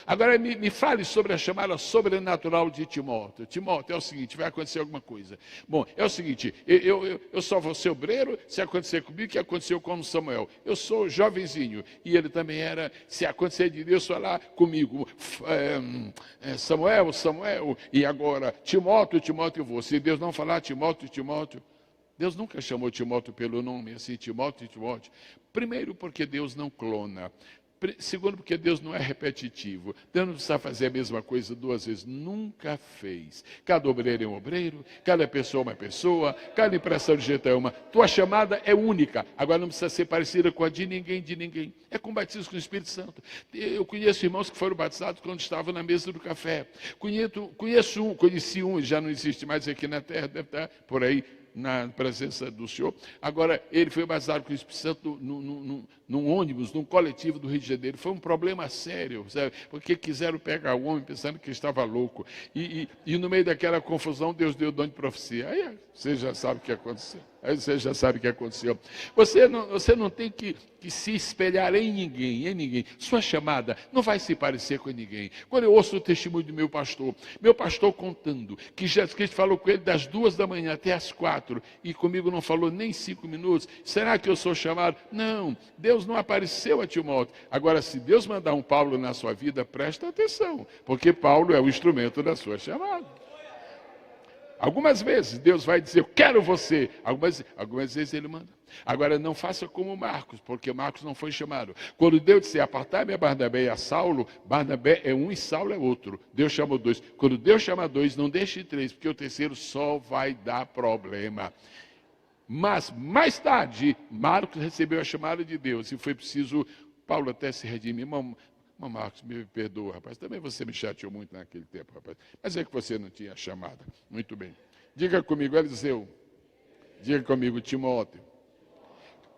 Agora me fale sobre a chamada sobrenatural de Timóteo. Timóteo, é o seguinte, vai acontecer alguma coisa. Bom, é o seguinte, eu só vou ser obreiro se acontecer comigo o que aconteceu com Samuel. Eu sou jovenzinho e ele também era, se acontecer de Deus falar comigo, Samuel, e agora Timóteo, eu vou. Se Deus não falar Timóteo, Deus nunca chamou Timóteo pelo nome, assim, Timóteo. Primeiro, porque Deus não clona. Segundo, porque Deus não é repetitivo. Deus não precisa fazer a mesma coisa 2 vezes. Nunca fez. Cada obreiro é um obreiro, cada pessoa é uma pessoa, cada impressão de jeito é uma. Tua chamada é única. Agora não precisa ser parecida com a de ninguém. É com batismo com o Espírito Santo. Eu conheço irmãos que foram batizados quando estavam na mesa do café. Conheci um, já não existe mais aqui na terra, deve estar por aí, na presença do Senhor. Agora, ele foi batizado com o Espírito Santo num ônibus, num coletivo do Rio de Janeiro. Foi um problema sério, sabe? Porque quiseram pegar o homem pensando que estava louco. E no meio daquela confusão, Deus deu o dom de profecia. Aí você já sabe o que aconteceu. Você não tem que se espelhar em ninguém. Sua chamada não vai se parecer com ninguém. Quando eu ouço o testemunho do meu pastor contando que Jesus Cristo falou com ele das 2 da manhã até as 4, e comigo não falou nem 5 minutos, será que eu sou chamado? Não, Deus não apareceu a Timóteo. Agora, se Deus mandar um Paulo na sua vida, presta atenção, porque Paulo é o instrumento da sua chamada. Algumas vezes Deus vai dizer, eu quero você. Algumas vezes Ele manda. Agora não faça como Marcos, porque Marcos não foi chamado. Quando Deus disser, apartai-me a Barnabé e a Saulo, Barnabé é um e Saulo é outro. Deus chamou 2. Quando Deus chama 2, não deixe 3, porque o terceiro só vai dar problema. Mas, mais tarde, Marcos recebeu a chamada de Deus e foi preciso Paulo até se redimir. Marcos, me perdoa, rapaz. Também você me chateou muito naquele tempo, rapaz. Mas é que você não tinha chamada. Muito bem. Diga comigo, Eliseu. Diga comigo, Timóteo.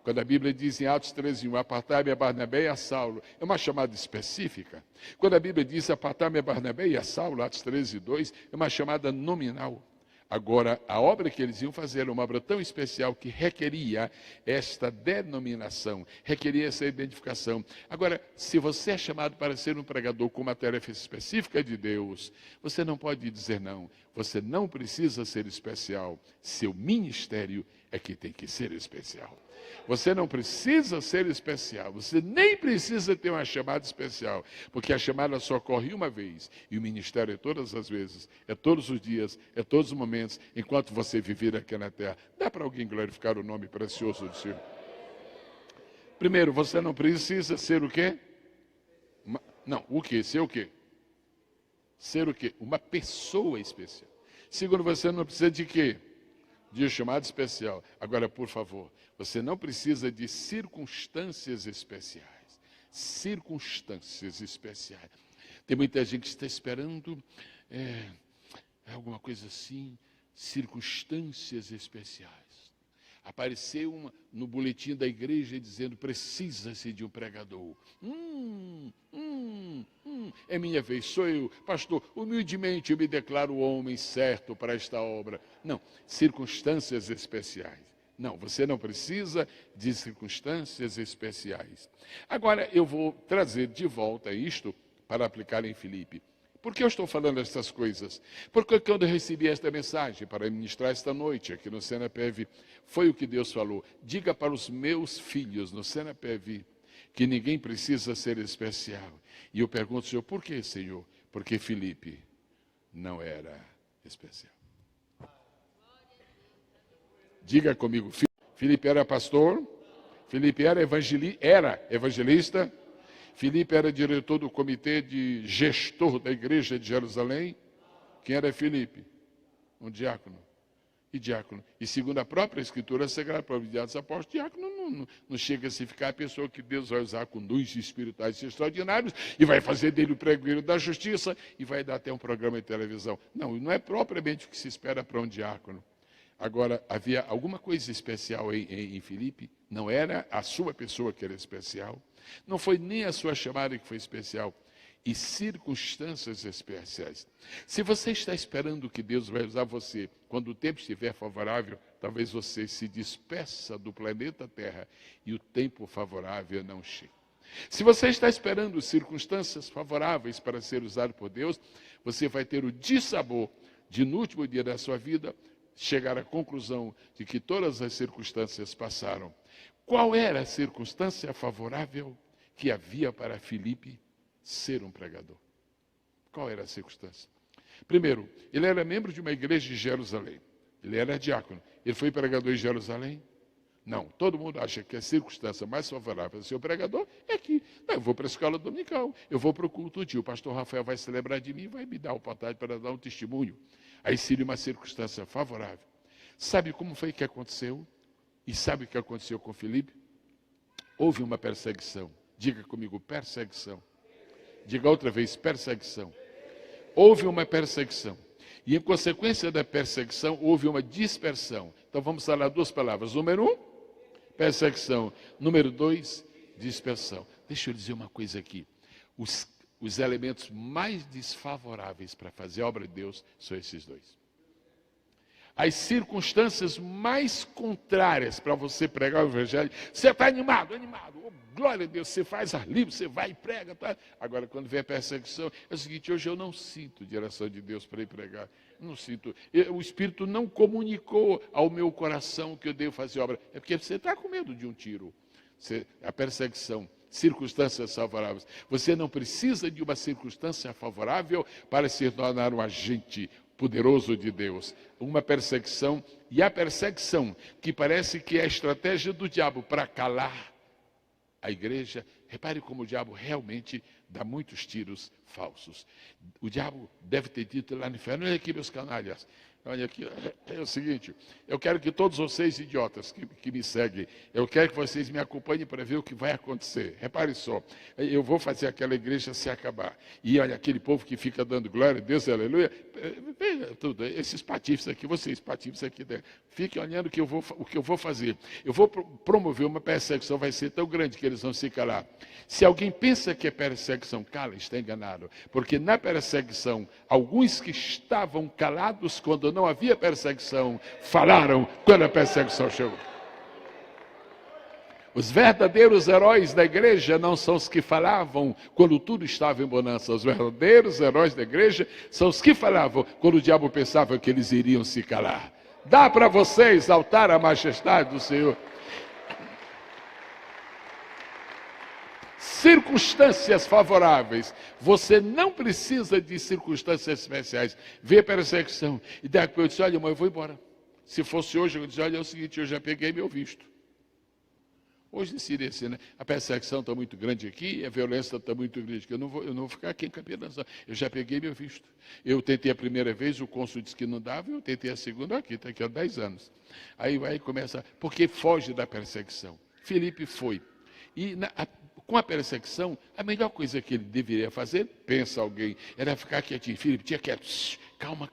Quando a Bíblia diz em Atos 13:1, apartai-me a Barnabé e a Saulo, é uma chamada específica. Quando a Bíblia diz apartai-me a Barnabé e a Saulo, Atos 13:2, é uma chamada nominal. Agora, a obra que eles iam fazer era uma obra tão especial que requeria esta denominação, requeria essa identificação. Agora, se você é chamado para ser um pregador com uma tarefa específica de Deus, você não pode dizer não. Você não precisa ser especial. Seu ministério é que tem que ser especial. Você não precisa ser especial, você nem precisa ter uma chamada especial, porque a chamada só ocorre uma vez, e o ministério é todas as vezes, é todos os dias, é todos os momentos, enquanto você viver aqui na terra. Dá para alguém glorificar o nome precioso do Senhor? Primeiro, você não precisa ser o quê? Ser o quê? Ser o quê? Uma pessoa especial. Segundo, você não precisa de quê? De chamada especial. Agora, por favor, você não precisa de circunstâncias especiais. Circunstâncias especiais. Tem muita gente que está esperando alguma coisa assim, circunstâncias especiais. Apareceu no boletim da igreja dizendo, precisa-se de um pregador. É minha vez, sou eu. Pastor, humildemente eu me declaro o homem certo para esta obra. Não, circunstâncias especiais. Não, você não precisa de circunstâncias especiais. Agora, eu vou trazer de volta isto para aplicar em Filipe. Por que eu estou falando essas coisas? Porque quando eu recebi esta mensagem para ministrar esta noite aqui no Senapev, foi o que Deus falou. Diga para os meus filhos no Senapev que ninguém precisa ser especial. E eu pergunto, Senhor, por que, Senhor? Porque Filipe não era especial. Diga comigo, Filipe era pastor, Filipe era evangelista, Filipe era diretor do comitê de gestor da igreja de Jerusalém. Quem era Filipe? Um diácono. E segundo a própria Escritura Sagrada, para os Atos Apóstolos, diácono não chega a se ficar a pessoa que Deus vai usar com dons espirituais extraordinários e vai fazer dele o pregoeiro da justiça e vai dar até um programa de televisão. Não é propriamente o que se espera para um diácono. Agora, havia alguma coisa especial em Filipe? Não era a sua pessoa que era especial. Não foi nem a sua chamada que foi especial. E circunstâncias especiais. Se você está esperando que Deus vai usar você, quando o tempo estiver favorável, talvez você se despeça do planeta Terra e o tempo favorável não chegue. Se você está esperando circunstâncias favoráveis para ser usado por Deus, você vai ter o dissabor de, no último dia da sua vida, chegar à conclusão de que todas as circunstâncias passaram. Qual era a circunstância favorável que havia para Filipe ser um pregador? Qual era a circunstância? Primeiro, ele era membro de uma igreja de Jerusalém. Ele era diácono. Ele foi pregador em Jerusalém? Não. Todo mundo acha que a circunstância mais favorável para ser um pregador é que eu vou para a escola dominical, eu vou para o culto dia, o pastor Rafael vai se lembrar de mim e vai me dar a oportunidade para dar um testemunho. Aí seria uma circunstância favorável. Sabe como foi que aconteceu? E sabe o que aconteceu com Filipe? Houve uma perseguição. Diga comigo, perseguição. Diga outra vez, perseguição. Houve uma perseguição. E em consequência da perseguição, houve uma dispersão. Então vamos falar duas palavras. Número 1, perseguição. Número 2, dispersão. Deixa eu dizer uma coisa aqui. Os elementos mais desfavoráveis para fazer a obra de Deus são esses dois. As circunstâncias mais contrárias para você pregar o evangelho, você está animado, oh, glória a Deus, você faz ar livre, você vai e prega. Tá? Agora, quando vem a perseguição, é o seguinte, hoje eu não sinto direção de Deus para ir pregar. Não sinto. O Espírito não comunicou ao meu coração que eu devo fazer obra. É porque você está com medo de um tiro. A perseguição, circunstâncias favoráveis. Você não precisa de uma circunstância favorável para se tornar um agente poderoso de Deus. Uma perseguição, e a perseguição, que parece que é a estratégia do diabo para calar a igreja. Repare como o diabo realmente dá muitos tiros falsos. O diabo deve ter dito lá no inferno, olha aqui meus canalhas, olha aqui, é o seguinte, eu quero que todos vocês idiotas que me seguem, eu quero que vocês me acompanhem para ver o que vai acontecer. Repare só, eu vou fazer aquela igreja se acabar. E olha, aquele povo que fica dando glória a Deus, aleluia, veja tudo, esses patifes aqui, vocês patifes aqui dentro, fiquem olhando o que eu vou fazer. Eu vou promover uma perseguição, vai ser tão grande que eles vão se calar. Se alguém pensa que é perseguição, cala, está enganado. Porque na perseguição, alguns que estavam calados quando não havia perseguição, falaram quando a perseguição chegou. Os verdadeiros heróis da igreja não são os que falavam quando tudo estava em bonança. Os verdadeiros heróis da igreja são os que falavam quando o diabo pensava que eles iriam se calar. Dá para você exaltar a majestade do Senhor. Circunstâncias favoráveis. Você não precisa de circunstâncias especiais. Vê a perseguição. E depois eu disse, olha, mãe, eu vou embora. Se fosse hoje, eu disse, olha, é o seguinte, eu já peguei meu visto. Hoje seria assim, né? A perseguição está muito grande aqui, a violência está muito grande aqui. Eu não vou ficar aqui em Campinas. Eu já peguei meu visto. Eu tentei a primeira vez, o cônsul disse que não dava, eu tentei a segunda, aqui, está aqui há 10 anos. Aí começa, porque foge da perseguição. Filipe foi. E com a perseguição, a melhor coisa que ele deveria fazer, pensa alguém, era ficar quietinho. Filipe, tinha quieto, calma.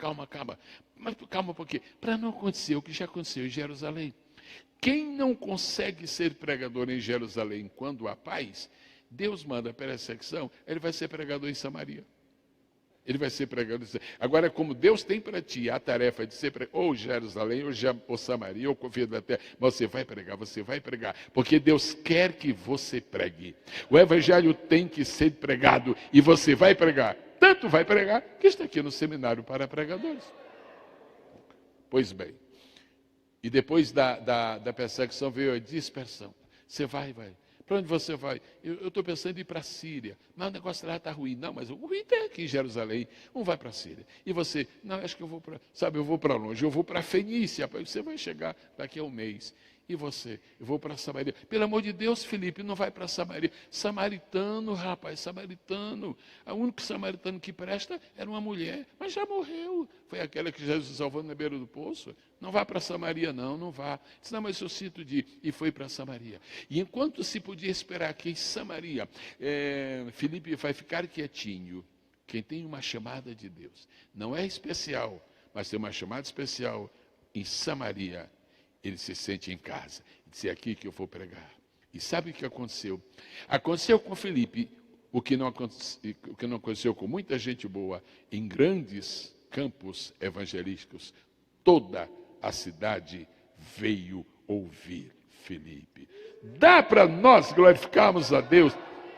Mas calma um pouquinho. Para não acontecer o que já aconteceu em Jerusalém. Quem não consegue ser pregador em Jerusalém quando há paz, Deus manda perseguição, ele vai ser pregador em Samaria. Ele vai ser pregador. Agora, como Deus tem para ti a tarefa de ser pregador, ou Jerusalém, ou Samaria, ou Confia da Terra, mas você vai pregar, porque Deus quer que você pregue. O evangelho tem que ser pregado, e você vai pregar. Tanto vai pregar, que está aqui no seminário para pregadores. Pois bem, e depois da perseguição veio a dispersão. Você vai. Para onde você vai? Eu estou pensando em ir para a Síria. Mas o negócio lá está ruim. Não, mas o ruim está aqui em Jerusalém. Não vai para a Síria. E você? Não, acho que eu vou para... Sabe, eu vou para longe. Eu vou para a Fenícia. Você vai chegar daqui a um mês. E você? Eu vou para Samaria. Pelo amor de Deus, Felipe, não vai para Samaria. Samaritano, rapaz, samaritano. O único samaritano que presta era uma mulher. Mas já morreu. Foi aquela que Jesus salvou na beira do poço. Não vá para Samaria, não vá. Disse, não, mas eu sinto de ir. E foi para Samaria. E enquanto se podia esperar que em Samaria, Felipe vai ficar quietinho. Quem tem uma chamada de Deus, não é especial, mas tem uma chamada especial em Samaria, ele se sente em casa. Disse, é aqui que eu vou pregar. E sabe o que aconteceu? Aconteceu com Felipe o que não aconteceu com muita gente boa em grandes campos evangelísticos. Toda a cidade veio ouvir Felipe. Dá para nós glorificarmos a Deus.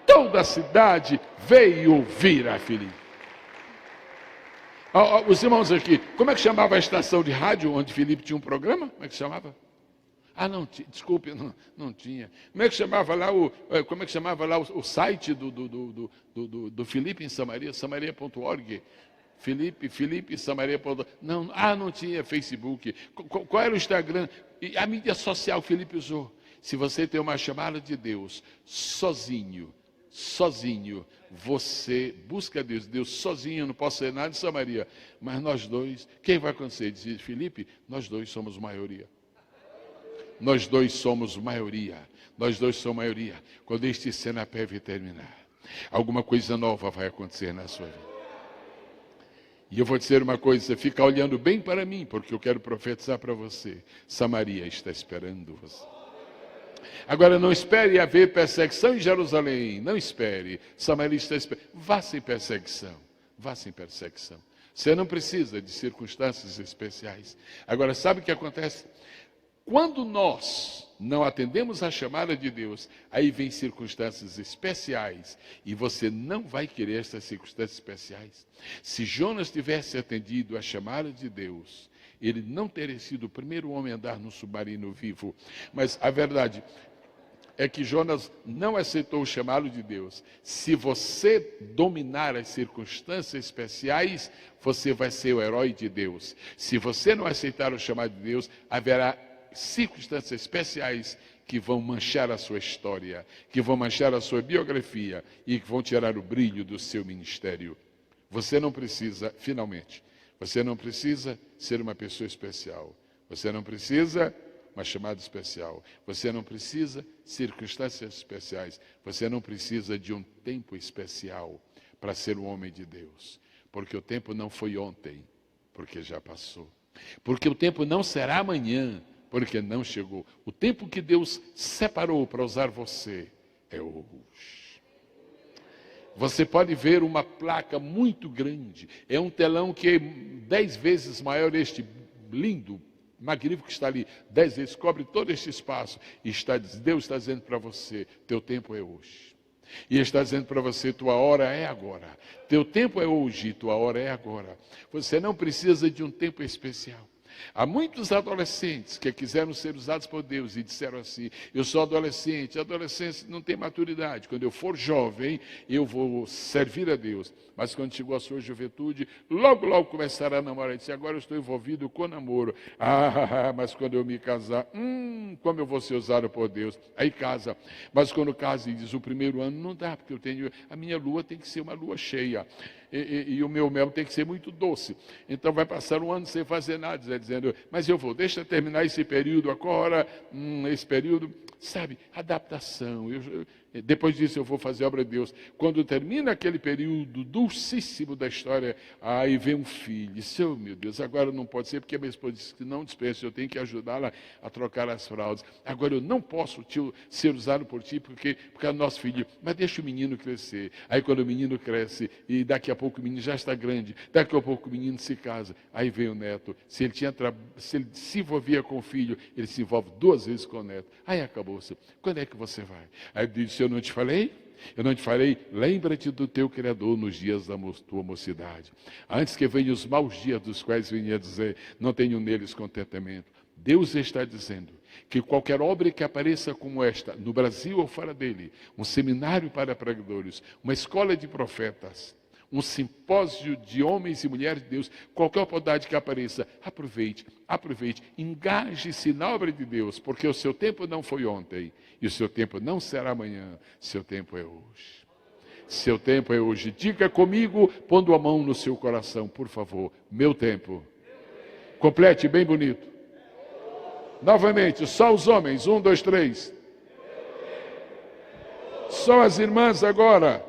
Toda a cidade veio ouvir a Felipe. Os irmãos aqui, como é que chamava a estação de rádio onde Felipe tinha um programa? Como é que chamava? Não, desculpe, não tinha. Como é que chamava lá o site do Felipe em Samaria? Samaria.org. Felipe Samaria.org. Não tinha Facebook. Qual era o Instagram? E a mídia social que Felipe usou. Se você tem uma chamada de Deus, sozinho, você busca Deus. Deus sozinho, eu não posso ser nada de Samaria. Mas nós dois, quem vai acontecer? Diz Felipe, nós dois somos maioria. Nós dois somos maioria. Quando este Senapeve terminar, alguma coisa nova vai acontecer na sua vida. E eu vou dizer uma coisa, você fica olhando bem para mim, porque eu quero profetizar para você. Samaria está esperando você. Agora, não espere haver perseguição em Jerusalém. Não espere. Samaria está esperando. Vá sem perseguição. Você não precisa de circunstâncias especiais. Agora, sabe o que acontece? Quando nós não atendemos a chamada de Deus, aí vem circunstâncias especiais. E você não vai querer essas circunstâncias especiais. Se Jonas tivesse atendido a chamada de Deus, ele não teria sido o primeiro homem a andar no submarino vivo. Mas a verdade é que Jonas não aceitou o chamado de Deus. Se você dominar as circunstâncias especiais, você vai ser o herói de Deus. Se você não aceitar o chamado de Deus, haverá circunstâncias especiais que vão manchar a sua história, que vão manchar a sua biografia e que vão tirar o brilho do seu ministério. Você não precisa, finalmente, você não precisa ser uma pessoa especial. Você não precisa uma chamada especial. Você não precisa circunstâncias especiais. Você não precisa de um tempo especial para ser um homem de Deus. Porque o tempo não foi ontem, porque já passou. Porque o tempo não será amanhã, porque não chegou. O tempo que Deus separou para usar você é hoje. Você pode ver uma placa muito grande. É um telão que é 10 vezes maior, este lindo, magnífico que está ali. 10 vezes, cobre todo este espaço. E Deus está dizendo para você, teu tempo é hoje. E Ele está dizendo para você, tua hora é agora. Teu tempo é hoje, tua hora é agora. Você não precisa de um tempo especial. Há muitos adolescentes que quiseram ser usados por Deus e disseram assim, eu sou adolescente, adolescente não tem maturidade, quando eu for jovem, eu vou servir a Deus. Mas quando chegou a sua juventude, logo começaram a namorar, e disse, agora eu estou envolvido com namoro. Mas quando eu me casar, como eu vou ser usado por Deus? Aí casa, mas quando casa e diz, o primeiro ano não dá, porque a minha lua tem que ser uma lua cheia. E o meu mel tem que ser muito doce. Então vai passar um ano sem fazer nada, dizendo, mas eu vou, deixa terminar esse período agora, esse período, sabe, adaptação. Depois disso eu vou fazer a obra de Deus. Quando termina aquele período dulcíssimo da história, aí vem um filho. Disse, oh, meu Deus, agora não pode ser, porque a minha esposa disse que não dispensa, eu tenho que ajudá-la a trocar as fraldas. Agora eu não posso ser usado por ti, porque é o nosso filho. Mas deixa o menino crescer. Aí quando o menino cresce, e daqui a pouco o menino já está grande, daqui a pouco o menino se casa, aí vem o neto. Se ele se envolvia com o filho, ele se envolve 2 vezes com o neto. Aí acabou-se. Quando é que você vai? Aí ele disse, eu não te falei? Eu não te falei? Lembra-te do teu Criador nos dias da tua mocidade. Antes que venham os maus dias, dos quais vinha dizer, não tenho neles contentamento. Deus está dizendo que qualquer obra que apareça como esta, no Brasil ou fora dele, um seminário para pregadores, uma escola de profetas, um simpósio de homens e mulheres de Deus, qualquer oportunidade que apareça, aproveite, engaje-se na obra de Deus, porque o seu tempo não foi ontem, e o seu tempo não será amanhã, seu tempo é hoje. Seu tempo é hoje. Diga comigo, pondo a mão no seu coração, por favor, meu tempo. Complete bem bonito. Novamente, só os homens, 1, 2, 3. Só as irmãs agora.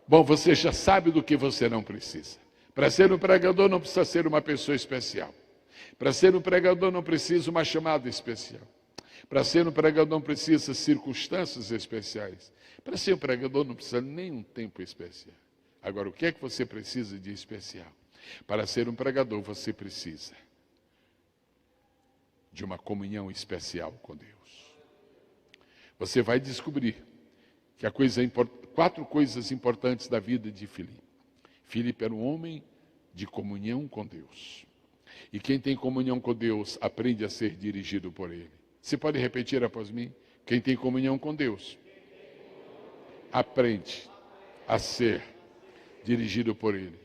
Bom, você já sabe do que você não precisa. Para ser um pregador não precisa ser uma pessoa especial. Para ser um pregador não precisa uma chamada especial. Para ser um pregador não precisa circunstâncias especiais. Para ser um pregador não precisa nem um tempo especial. Agora, o que é que você precisa de especial? Para ser um pregador você precisa de uma comunhão especial com Deus. Você vai descobrir que 4 coisas importantes da vida de Filipe. Filipe era um homem de comunhão com Deus. E quem tem comunhão com Deus aprende a ser dirigido por Ele. Você pode repetir após mim? Quem tem comunhão com Deus aprende a ser dirigido por Ele.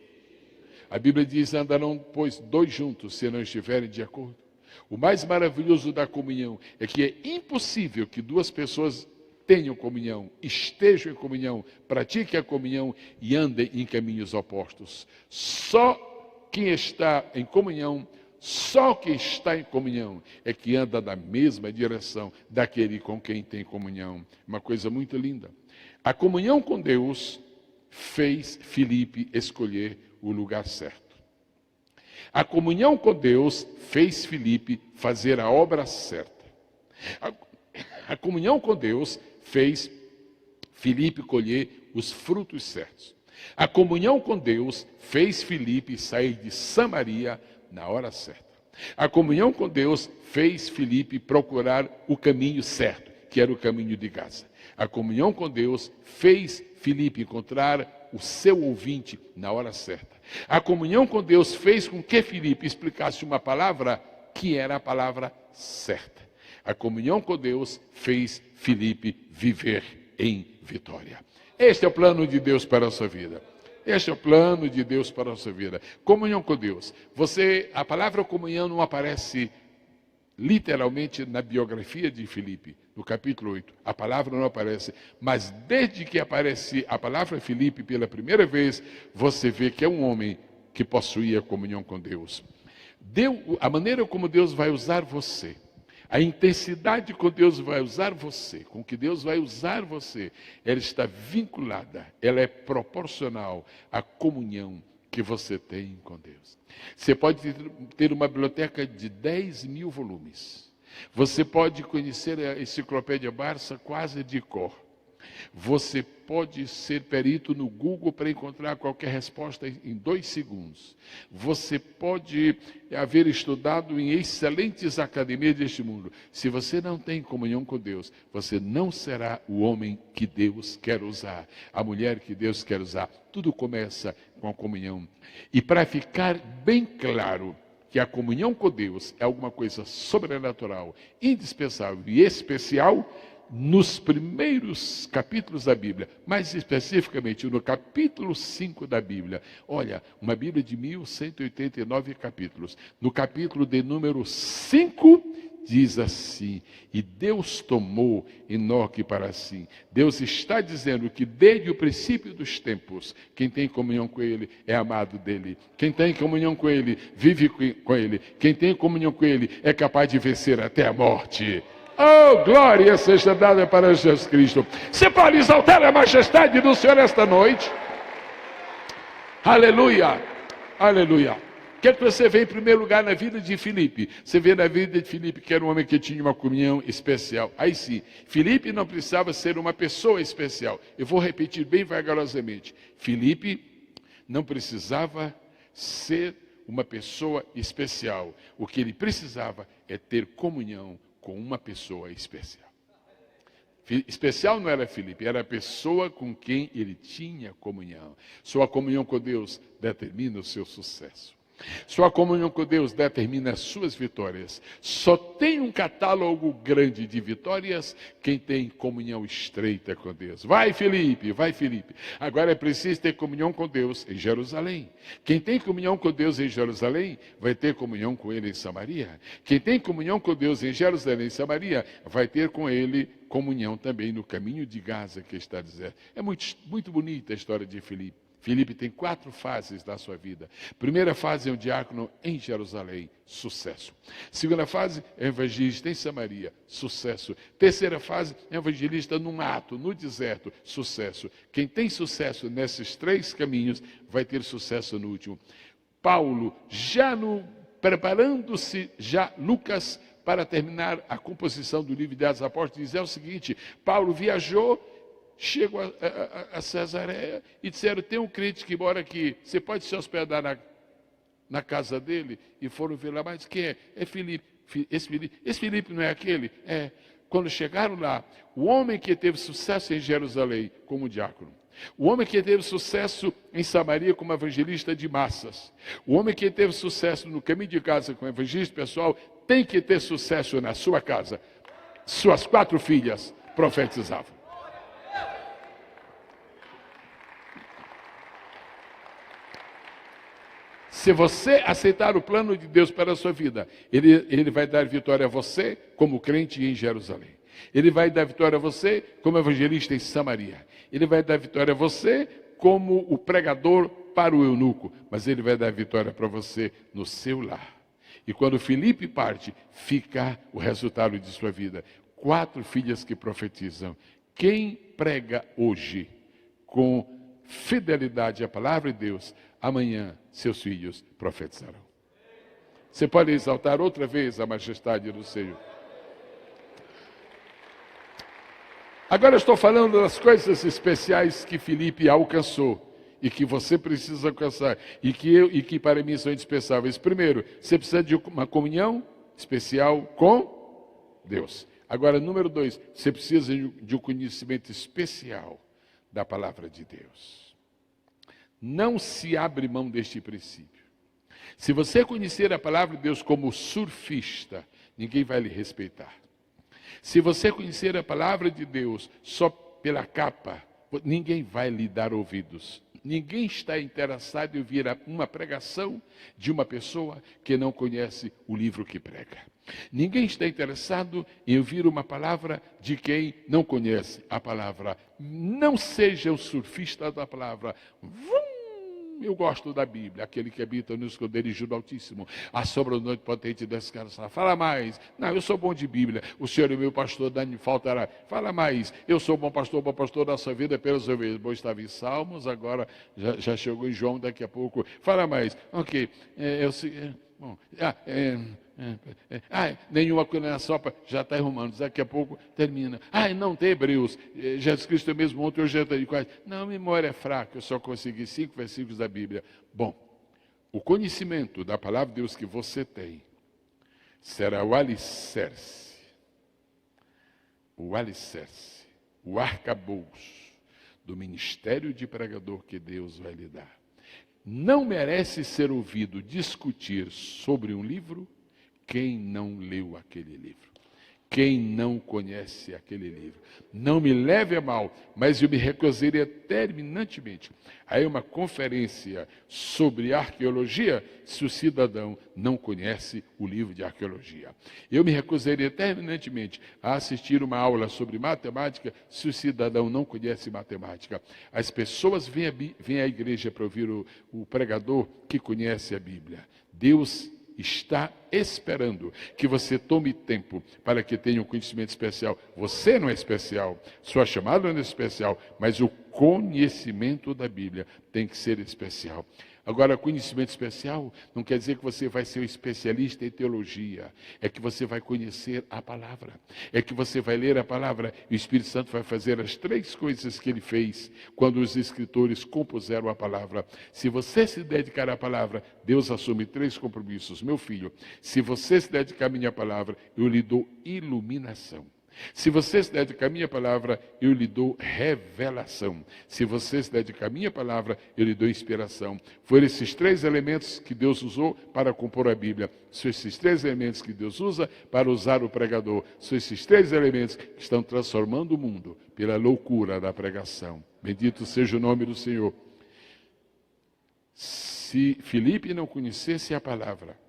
A Bíblia diz, andarão, pois, 2 juntos, se não estiverem de acordo. O mais maravilhoso da comunhão é que é impossível que 2 pessoas tenham comunhão, estejam em comunhão, pratiquem a comunhão e andem em caminhos opostos. Só quem está em comunhão, é que anda na mesma direção daquele com quem tem comunhão. Uma coisa muito linda. A comunhão com Deus fez Filipe escolher o lugar certo. A comunhão com Deus fez Filipe fazer a obra certa. A comunhão com Deus fez Filipe colher os frutos certos. A comunhão com Deus fez Filipe sair de Samaria na hora certa. A comunhão com Deus fez Filipe procurar o caminho certo, que era o caminho de Gaza. A comunhão com Deus fez Filipe encontrar o seu ouvinte na hora certa. A comunhão com Deus fez com que Filipe explicasse uma palavra que era a palavra certa. A comunhão com Deus fez Filipe viver em vitória. Este é o plano de Deus para a sua vida. Este é o plano de Deus para a sua vida. Comunhão com Deus. A palavra comunhão não aparece literalmente na biografia de Filipe, no capítulo 8. A palavra não aparece. Mas desde que aparece a palavra Filipe pela primeira vez, você vê que é um homem que possuía comunhão com Deus. A maneira como Deus vai usar você, a intensidade com Deus vai usar você, com que Deus vai usar você, ela está vinculada, ela é proporcional à comunhão que você tem com Deus. Você pode ter uma biblioteca de 10.000 volumes. Você pode conhecer a enciclopédia Barça quase de cor. Você pode ser perito no Google para encontrar qualquer resposta em 2 segundos. Você pode haver estudado em excelentes academias deste mundo. Se você não tem comunhão com Deus, você não será o homem que Deus quer usar, a mulher que Deus quer usar. Tudo começa com a comunhão. E para ficar bem claro que a comunhão com Deus é alguma coisa sobrenatural, indispensável e especial, nos primeiros capítulos da Bíblia, mais especificamente no capítulo 5 da Bíblia. Olha, uma Bíblia de 1189 capítulos. No capítulo de número 5, diz assim: e Deus tomou Enoque para si. Deus está dizendo que desde o princípio dos tempos, quem tem comunhão com Ele é amado dEle. Quem tem comunhão com Ele, vive com Ele. Quem tem comunhão com Ele é capaz de vencer até a morte. Oh, glória seja dada para Jesus Cristo. Você pode exaltar a majestade do Senhor esta noite? Aleluia, aleluia. O que é que você vê em primeiro lugar na vida de Filipe? Você vê na vida de Filipe que era um homem que tinha uma comunhão especial. Aí sim, Filipe não precisava ser uma pessoa especial. Eu vou repetir bem vagarosamente. Filipe não precisava ser uma pessoa especial. O que ele precisava é ter comunhão com uma pessoa especial. Especial não era Filipe, era a pessoa com quem ele tinha comunhão. Sua comunhão com Deus determina o seu sucesso. Sua comunhão com Deus determina as suas vitórias. Só tem um catálogo grande de vitórias quem tem comunhão estreita com Deus. Vai Filipe, vai Filipe. Agora é preciso ter comunhão com Deus em Jerusalém. Quem tem comunhão com Deus em Jerusalém, vai ter comunhão com Ele em Samaria. Quem tem comunhão com Deus em Jerusalém e Samaria, vai ter com Ele comunhão também no caminho de Gaza que está dizendo. É muito bonita a história de Filipe. Filipe tem 4 fases da sua vida. Primeira fase é um diácono em Jerusalém, sucesso. Segunda fase é um evangelista em Samaria, sucesso. Terceira fase é um evangelista no mato, no deserto, sucesso. Quem tem sucesso nesses 3 caminhos vai ter sucesso no último. Paulo, preparando-se Lucas, para terminar a composição do livro de Atos dos Apóstolos, diz o seguinte: Paulo viajou, chegou a Cesareia e disseram, tem um crente que mora aqui, você pode se hospedar na casa dele? E foram ver lá, mas quem é? É Filipe. Esse Filipe não é aquele? É. Quando chegaram lá, o homem que teve sucesso em Jerusalém como diácono, o homem que teve sucesso em Samaria como evangelista de massas, o homem que teve sucesso no caminho de casa como evangelista pessoal, tem que ter sucesso na sua casa. Suas 4 filhas profetizavam. Se você aceitar o plano de Deus para a sua vida, Ele vai dar vitória a você como crente em Jerusalém. Ele vai dar vitória a você como evangelista em Samaria. Ele vai dar vitória a você como o pregador para o eunuco. Mas Ele vai dar vitória para você no seu lar. E quando Filipe parte, fica o resultado de sua vida. 4 filhas que profetizam. Quem prega hoje com fidelidade à palavra de Deus, amanhã seus filhos profetizarão. Você pode exaltar outra vez a majestade do Senhor. Agora estou falando das coisas especiais que Filipe alcançou e que você precisa alcançar e que para mim são indispensáveis. Primeiro, você precisa de uma comunhão especial com Deus. Agora, número 2, você precisa de um conhecimento especial da palavra de Deus. Não se abre mão deste princípio. Se você conhecer a palavra de Deus como surfista, ninguém vai lhe respeitar. Se você conhecer a palavra de Deus só pela capa, ninguém vai lhe dar ouvidos. Ninguém está interessado em ouvir uma pregação de uma pessoa que não conhece o livro que prega. Ninguém está interessado em ouvir uma palavra de quem não conhece a palavra. Não seja o surfista da palavra. Eu gosto da Bíblia, aquele que habita no esconderijo do Altíssimo, a sombra do onipotente descansará. Fala mais. Não, eu sou bom de Bíblia. O Senhor é meu pastor, não faltará. Fala mais. Eu sou bom pastor da sua vida pelas ovelhas. Bom, estava em Salmos, agora já chegou em João, daqui a pouco. Fala mais. Ok. Nenhuma condenação, já está em Romanos, daqui a pouco termina. Não tem Hebreus, Jesus Cristo é mesmo ontem, hoje é quase. Não, a memória é fraca, eu só consegui 5 versículos da Bíblia. Bom, o conhecimento da palavra de Deus que você tem será o alicerce, o arcabouço do ministério de pregador que Deus vai lhe dar. Não merece ser ouvido discutir sobre um livro quem não leu aquele livro, quem não conhece aquele livro. Não me leve a mal, mas eu me recusaria terminantemente a uma conferência sobre arqueologia se o cidadão não conhece o livro de arqueologia. Eu me recusaria terminantemente a assistir uma aula sobre matemática se o cidadão não conhece matemática. As pessoas vêm à igreja para ouvir o pregador que conhece a Bíblia. Deus está esperando que você tome tempo para que tenha um conhecimento especial. Você não é especial, sua chamada não é especial, mas o conhecimento da Bíblia tem que ser especial. Agora, conhecimento especial não quer dizer que você vai ser um especialista em teologia. É que você vai conhecer a palavra. É que você vai ler a palavra e o Espírito Santo vai fazer as 3 coisas que ele fez quando os escritores compuseram a palavra. Se você se dedicar à palavra, Deus assume 3 compromissos. Meu filho, se você se dedicar à minha palavra, eu lhe dou iluminação. Se você se dedicar à minha palavra, eu lhe dou revelação. Se você se dedicar à minha palavra, eu lhe dou inspiração. Foram esses 3 elementos que Deus usou para compor a Bíblia. São esses 3 elementos que Deus usa para usar o pregador. São esses 3 elementos que estão transformando o mundo pela loucura da pregação. Bendito seja o nome do Senhor. Se Filipe não conhecesse a palavra,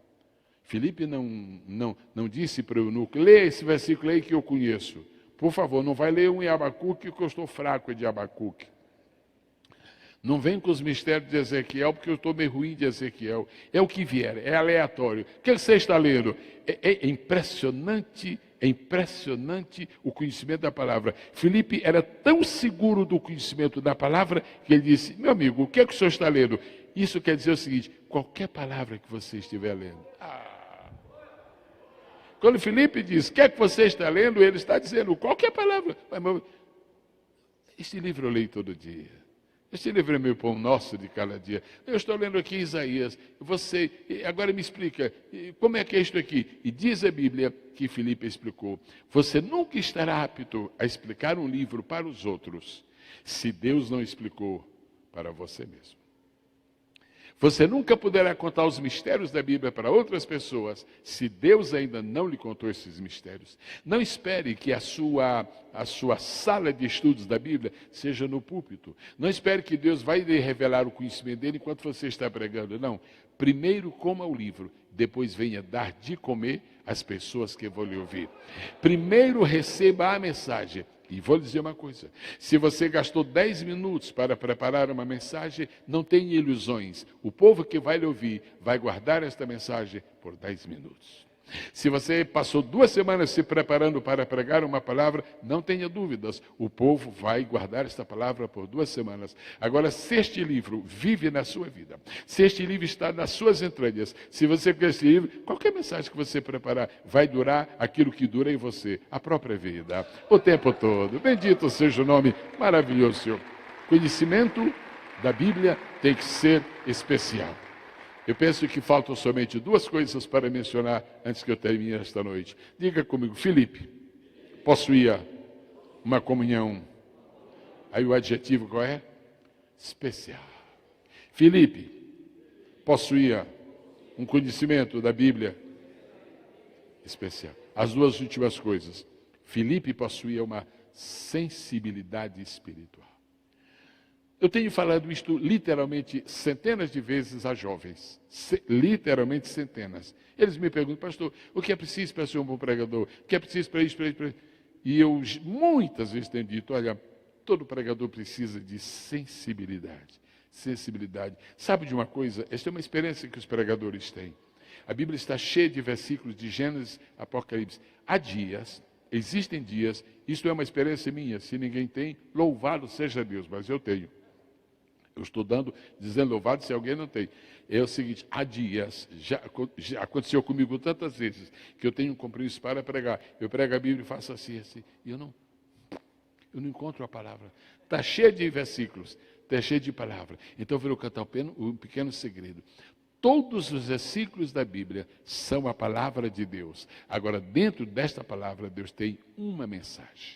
Filipe não disse para o eunuco, lê esse versículo aí que eu conheço. Por favor, não vai ler um em Abacuque, que eu estou fraco de Abacuque. Não vem com os mistérios de Ezequiel, porque eu estou meio ruim de Ezequiel. É o que vier, é aleatório. O que você está lendo? É impressionante o conhecimento da palavra. Filipe era tão seguro do conhecimento da palavra, que ele disse, meu amigo, o que é que o senhor está lendo? Isso quer dizer o seguinte, qualquer palavra que você estiver lendo. Quando Filipe diz, o que é que você está lendo? Ele está dizendo, qualquer palavra. Mas, este livro eu leio todo dia. Este livro é meu pão nosso de cada dia. Eu estou lendo aqui Isaías. Você, agora me explica, como é que é isto aqui? E diz a Bíblia que Filipe explicou. Você nunca estará apto a explicar um livro para os outros, se Deus não explicou para você mesmo. Você nunca poderá contar os mistérios da Bíblia para outras pessoas, se Deus ainda não lhe contou esses mistérios. Não espere que a sua sala de estudos da Bíblia seja no púlpito. Não espere que Deus vai lhe revelar o conhecimento dele enquanto você está pregando. Não. Primeiro coma o livro, depois venha dar de comer às pessoas que vão lhe ouvir. Primeiro receba a mensagem. E vou lhe dizer uma coisa, se você gastou 10 minutos para preparar uma mensagem, não tenha ilusões. O povo que vai lhe ouvir vai guardar esta mensagem por 10 minutos. Se você passou 2 semanas se preparando para pregar uma palavra, não tenha dúvidas, o povo vai guardar esta palavra por 2 semanas. Agora, se este livro vive na sua vida, se este livro está nas suas entranhas, se você quer este livro, qualquer mensagem que você preparar vai durar aquilo que dura em você, a própria vida, o tempo todo. Bendito seja o nome maravilhoso, Senhor. Conhecimento da Bíblia tem que ser especial. Eu penso que faltam somente 2 coisas para mencionar antes que eu termine esta noite. Diga comigo, Filipe possuía uma comunhão. Aí o adjetivo qual é? Especial. Filipe possuía um conhecimento da Bíblia especial. As 2 últimas coisas. Filipe possuía uma sensibilidade espiritual. Eu tenho falado isto literalmente centenas de vezes a jovens, literalmente centenas. Eles me perguntam, pastor, o que é preciso para ser um bom pregador? O que é preciso para isso, para isso, para isso? E eu muitas vezes tenho dito, olha, todo pregador precisa de sensibilidade. Sensibilidade. Sabe de uma coisa? Esta é uma experiência que os pregadores têm. A Bíblia está cheia de versículos de Gênesis, Apocalipse. Há dias, existem dias, isto é uma experiência minha, se ninguém tem, louvado seja Deus, mas eu tenho. Eu estou dizendo louvado se alguém não tem. É o seguinte, há dias, já aconteceu comigo tantas vezes, que eu tenho um compromisso para pregar. Eu prego a Bíblia e faço assim, e eu não encontro a palavra. Está cheio de versículos, está cheio de palavra. Então eu vou cantar um pequeno segredo. Todos os versículos da Bíblia são a palavra de Deus. Agora, dentro desta palavra, Deus tem uma mensagem.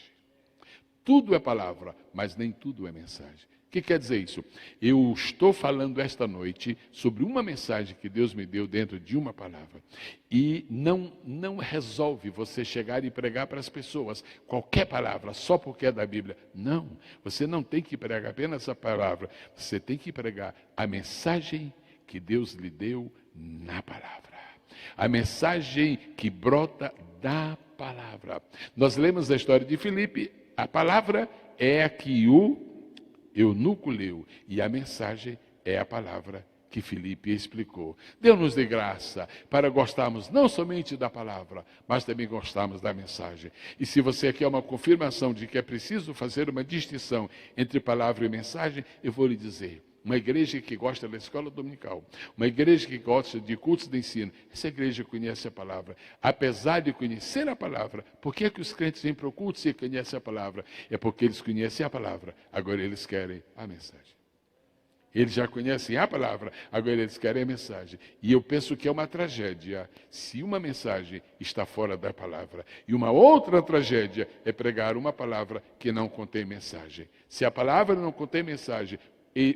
Tudo é palavra, mas nem tudo é mensagem. O que quer dizer isso? Eu estou falando esta noite sobre uma mensagem que Deus me deu dentro de uma palavra. E não resolve você chegar e pregar para as pessoas qualquer palavra, só porque é da Bíblia. Não, você não tem que pregar apenas a palavra. Você tem que pregar a mensagem que Deus lhe deu na palavra. A mensagem que brota da palavra. Nós lemos a história de Filipe, a palavra é a que o eunuco leu, e a mensagem é a palavra que Filipe explicou. Deus-nos de graça para gostarmos não somente da palavra, mas também gostarmos da mensagem. E se você quer uma confirmação de que é preciso fazer uma distinção entre palavra e mensagem, eu vou lhe dizer. Uma igreja que gosta da escola dominical, uma igreja que gosta de cultos de ensino, essa igreja conhece a palavra. Apesar de conhecer a palavra, por que os crentes vêm para o culto se conhecem a palavra? É porque eles conhecem a palavra, agora eles querem a mensagem. Eles já conhecem a palavra, agora eles querem a mensagem. E eu penso que é uma tragédia se uma mensagem está fora da palavra. E uma outra tragédia é pregar uma palavra que não contém mensagem. Se a palavra não contém mensagem,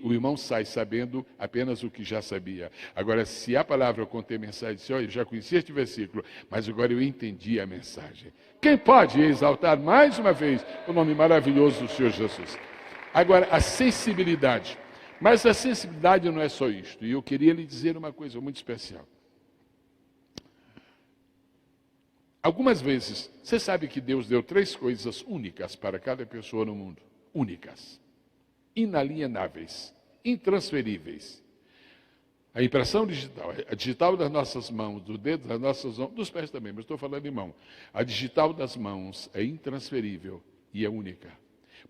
o irmão sai sabendo apenas o que já sabia. Agora, se a palavra contém mensagem, diz, olha, eu já conhecia este versículo, mas agora eu entendi a mensagem. Quem pode exaltar mais uma vez o nome maravilhoso do Senhor Jesus? Agora, a sensibilidade. Mas a sensibilidade não é só isto. E eu queria lhe dizer uma coisa muito especial. Algumas vezes, você sabe que Deus deu 3 coisas únicas para cada pessoa no mundo. Únicas. Inalienáveis. Intransferíveis. A impressão digital. A digital das nossas mãos, do dedo das nossas mãos, dos pés também, mas estou falando em mão. A digital das mãos é intransferível e é única.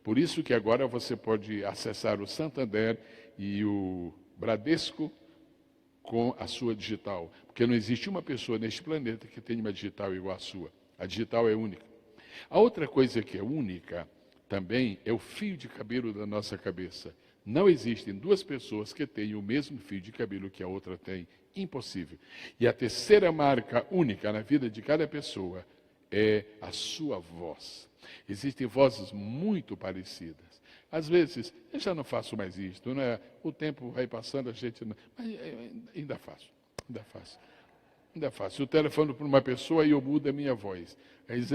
Por isso que agora você pode acessar o Santander e o Bradesco com a sua digital. Porque não existe uma pessoa neste planeta que tenha uma digital igual à sua. A digital é única. A outra coisa que é única também é o fio de cabelo da nossa cabeça. Não existem 2 pessoas que tenham o mesmo fio de cabelo que a outra tem. Impossível. E a terceira marca única na vida de cada pessoa é a sua voz. Existem vozes muito parecidas. Às vezes, eu já não faço mais isto, né? O tempo vai passando, a gente não... Mas ainda faço. Eu telefono para uma pessoa e eu mudo a minha voz. Aí diz,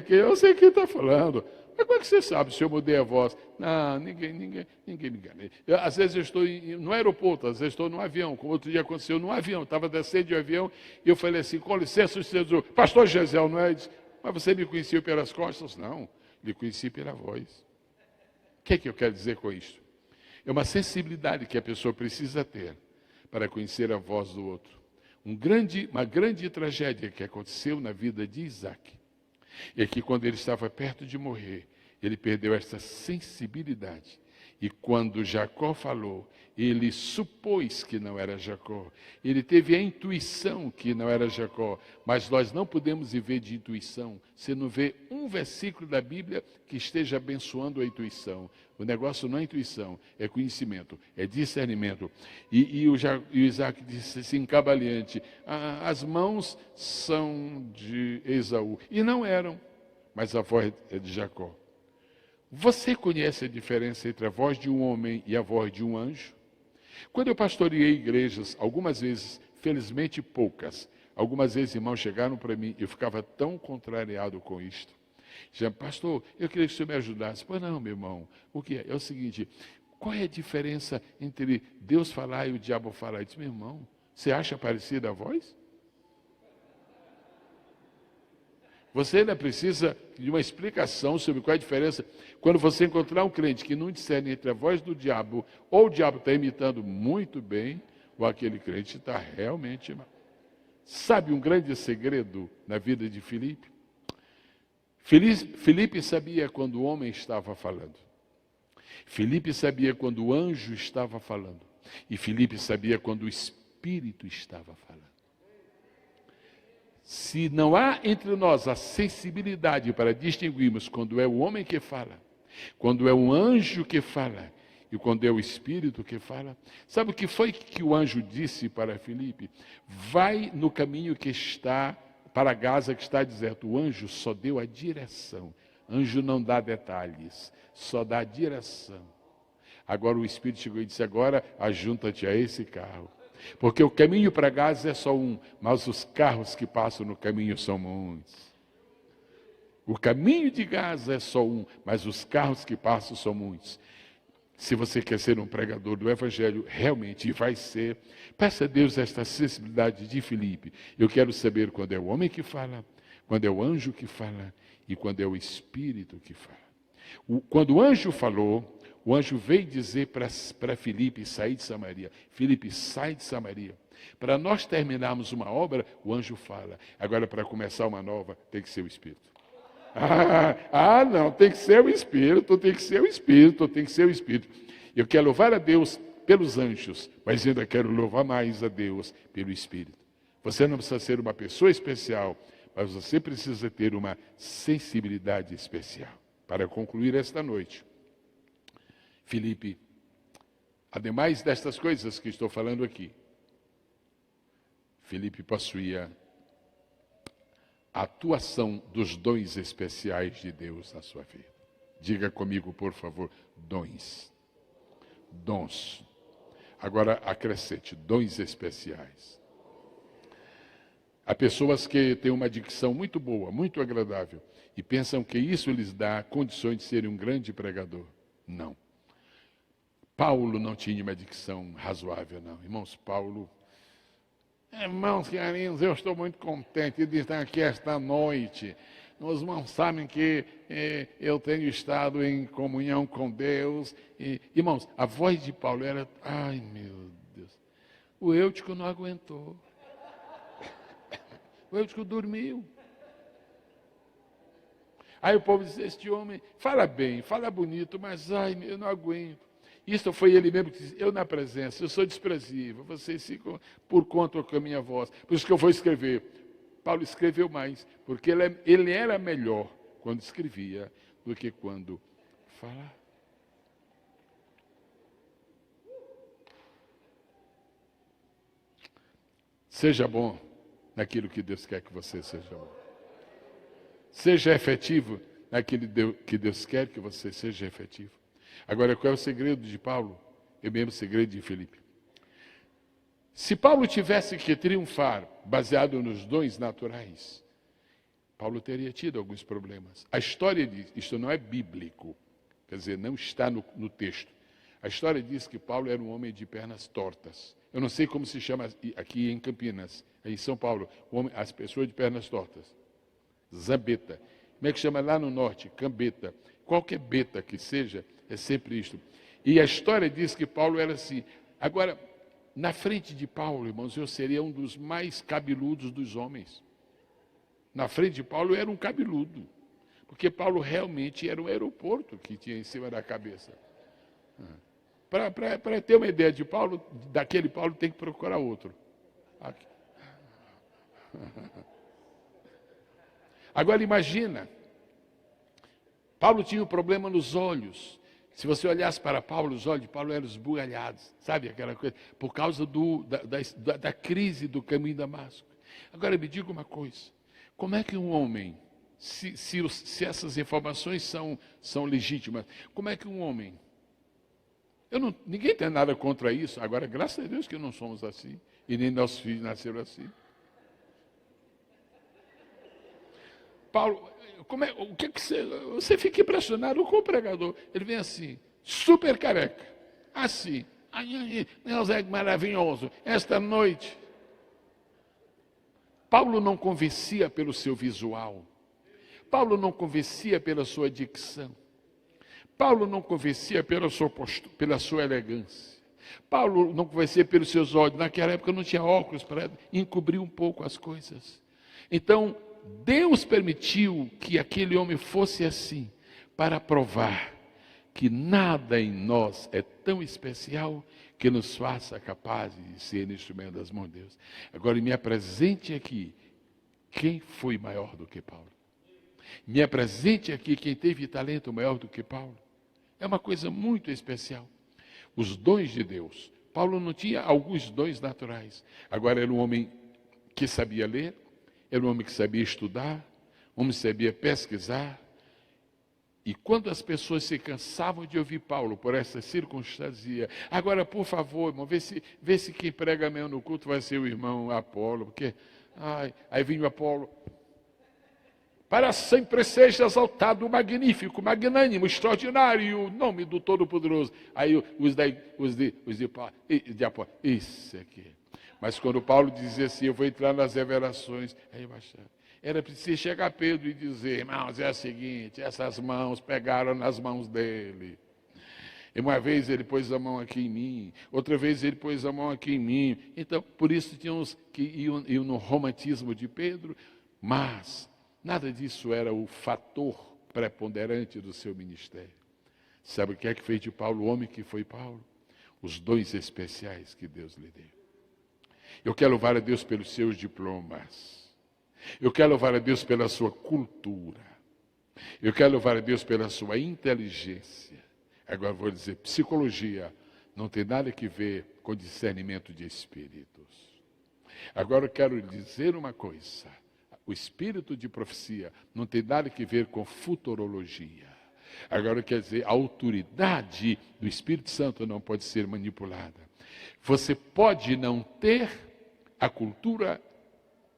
que eu sei quem está falando. Mas como é que você sabe se eu mudei a voz? Não, ninguém me engana. Às vezes eu estou no aeroporto, às vezes estou num avião, como outro dia aconteceu num avião, estava descendo de um avião, e eu falei assim, com licença, pastor Gesiel, não é? Ele disse, mas você me conheceu pelas costas? Não, lhe conheci pela voz. O que é que eu quero dizer com isso? É uma sensibilidade que a pessoa precisa ter para conhecer a voz do outro. Uma grande tragédia que aconteceu na vida de Isaac é que quando ele estava perto de morrer, ele perdeu essa sensibilidade. E quando Jacó falou, ele supôs que não era Jacó. Ele teve a intuição que não era Jacó. Mas nós não podemos viver de intuição. Você não vê um versículo da Bíblia que esteja abençoando a intuição. O negócio não é intuição, é conhecimento, é discernimento. E o Isaac disse assim, cabaleante, as mãos são de Esaú. E não eram, mas a voz é de Jacó. Você conhece a diferença entre a voz de um homem e a voz de um anjo? Quando eu pastoreei igrejas, algumas vezes, felizmente poucas, algumas vezes irmãos chegaram para mim, eu ficava tão contrariado com isto. Já, pastor, eu queria que o senhor me ajudasse. Pois não, meu irmão, o que é? É o seguinte, qual é a diferença entre Deus falar e o diabo falar? Eu disse, meu irmão, você acha parecida a voz? Você ainda precisa de uma explicação sobre qual é a diferença. Quando você encontrar um crente que não discerne entre a voz do diabo, ou o diabo está imitando muito bem, ou aquele crente está realmente mal. Sabe um grande segredo na vida de Filipe? Filipe sabia quando o homem estava falando. Filipe sabia quando o anjo estava falando. E Filipe sabia quando o Espírito estava falando. Se não há entre nós a sensibilidade para distinguirmos quando é o homem que fala, quando é um anjo que fala e quando é o Espírito que fala, sabe o que foi que o anjo disse para Filipe? Vai no caminho que está para Gaza, que está deserto. O anjo só deu a direção. Anjo não dá detalhes, só dá a direção. Agora o Espírito chegou e disse, agora ajunta-te a esse carro. Porque o caminho para Gaza é só um, mas os carros que passam no caminho são muitos. O caminho de Gaza é só um, mas os carros que passam são muitos. Se você quer ser um pregador do Evangelho, realmente vai ser, peça a Deus esta sensibilidade de Filipe. Eu quero saber quando é o homem que fala, quando é o anjo que fala e quando é o Espírito que fala. Quando o anjo falou, O anjo veio dizer para Filipe sair de Samaria. Filipe, sai de Samaria. Para nós terminarmos uma obra, o anjo fala. Agora, para começar uma nova, tem que ser o Espírito. Não, tem que ser o Espírito, tem que ser o Espírito, tem que ser o Espírito. Eu quero louvar a Deus pelos anjos, mas ainda quero louvar mais a Deus pelo Espírito. Você não precisa ser uma pessoa especial, mas você precisa ter uma sensibilidade especial. Para concluir esta noite, Filipe, ademais destas coisas que estou falando aqui, Filipe possuía a atuação dos dons especiais de Deus na sua vida. Diga comigo, por favor, dons. Dons. Agora acrescente, dons especiais. Há pessoas que têm uma dicção muito boa, muito agradável, e pensam que isso lhes dá condições de serem um grande pregador. Não. Paulo não tinha uma dicção razoável, não. Irmãos, Paulo... Irmãos queridos, eu estou muito contente de estar aqui esta noite. Os irmãos sabem que eu tenho estado em comunhão com Deus. Irmãos, a voz de Paulo era... Ai, meu Deus. O Eutico não aguentou. O Eutico dormiu. Aí o povo diz, este homem fala bem, fala bonito, mas ai, eu não aguento. Isso foi ele mesmo que disse, eu na presença, eu sou desprezível, vocês ficam por conta com a minha voz. Por isso que eu vou escrever. Paulo escreveu mais, porque ele era melhor quando escrevia do que quando falava. Seja bom naquilo que Deus quer que você seja bom. Seja efetivo naquilo que Deus quer que você seja efetivo. Agora, qual é o segredo de Paulo? É o mesmo segredo de Filipe. Se Paulo tivesse que triunfar baseado nos dons naturais, Paulo teria tido alguns problemas. A história diz, isto não é bíblico, quer dizer, não está no texto. A história diz que Paulo era um homem de pernas tortas. Eu não sei como se chama aqui em Campinas, em São Paulo, as pessoas de pernas tortas. Zambeta. Como é que chama lá no norte? Cambeta. Qualquer beta que seja, é sempre isto. E a história diz que Paulo era assim. Agora, na frente de Paulo, irmãos, eu seria um dos mais cabeludos dos homens. Na frente de Paulo eu era um cabeludo. Porque Paulo realmente era um aeroporto que tinha em cima da cabeça. Para ter uma ideia de Paulo, daquele Paulo tem que procurar outro. Aqui. Agora imagina, Paulo tinha um problema nos olhos. Se você olhasse para Paulo, os olhos de Paulo eram esbugalhados, sabe aquela coisa? Por causa da crise do caminho de Damasco. Agora me diga uma coisa, como é que um homem, se essas informações são legítimas, como é que um homem, ninguém tem nada contra isso, agora graças a Deus que não somos assim, e nem nossos filhos nasceram assim. Paulo, o que você fica impressionado com o pregador? Ele vem assim, super careca, assim, Deus é maravilhoso, esta noite. Paulo não convencia pelo seu visual, Paulo não convencia pela sua dicção, Paulo não convencia pela sua elegância, Paulo não convencia pelos seus olhos. Naquela época não tinha óculos para encobrir um pouco as coisas. Então, Deus permitiu que aquele homem fosse assim, para provar que nada em nós é tão especial que nos faça capazes de ser instrumento das mãos de Deus. Agora, me apresente aqui quem foi maior do que Paulo. Me apresente aqui quem teve talento maior do que Paulo. É uma coisa muito especial. Os dons de Deus. Paulo não tinha alguns dons naturais. Agora, era um homem que sabia ler, era um homem que sabia estudar, um homem que sabia pesquisar. E quando as pessoas se cansavam de ouvir Paulo por essas circunstâncias, dizia, agora, por favor, irmão, vê se quem prega mesmo no culto vai ser o irmão Apolo, porque, aí vinha o Apolo, para sempre seja exaltado o magnífico, magnânimo, extraordinário, o nome do Todo-Poderoso. Aí os de Apolo, isso aqui. Mas quando Paulo dizia assim, eu vou entrar nas revelações, aí baixava. Era preciso chegar a Pedro e dizer, irmãos, é o seguinte, essas mãos pegaram nas mãos dele. E uma vez ele pôs a mão aqui em mim, outra vez ele pôs a mão aqui em mim. Então, por isso tinha uns que iam no romantismo de Pedro, mas nada disso era o fator preponderante do seu ministério. Sabe o que é que fez de Paulo o homem que foi Paulo? Os dons especiais que Deus lhe deu. Eu quero louvar a Deus pelos seus diplomas. Eu quero louvar a Deus pela sua cultura. Eu quero louvar a Deus pela sua inteligência. Agora vou dizer, psicologia não tem nada a ver com discernimento de espíritos. Agora eu quero lhe dizer uma coisa. O espírito de profecia não tem nada a ver com futurologia. Agora quer dizer, a autoridade do Espírito Santo não pode ser manipulada. Você pode não ter a cultura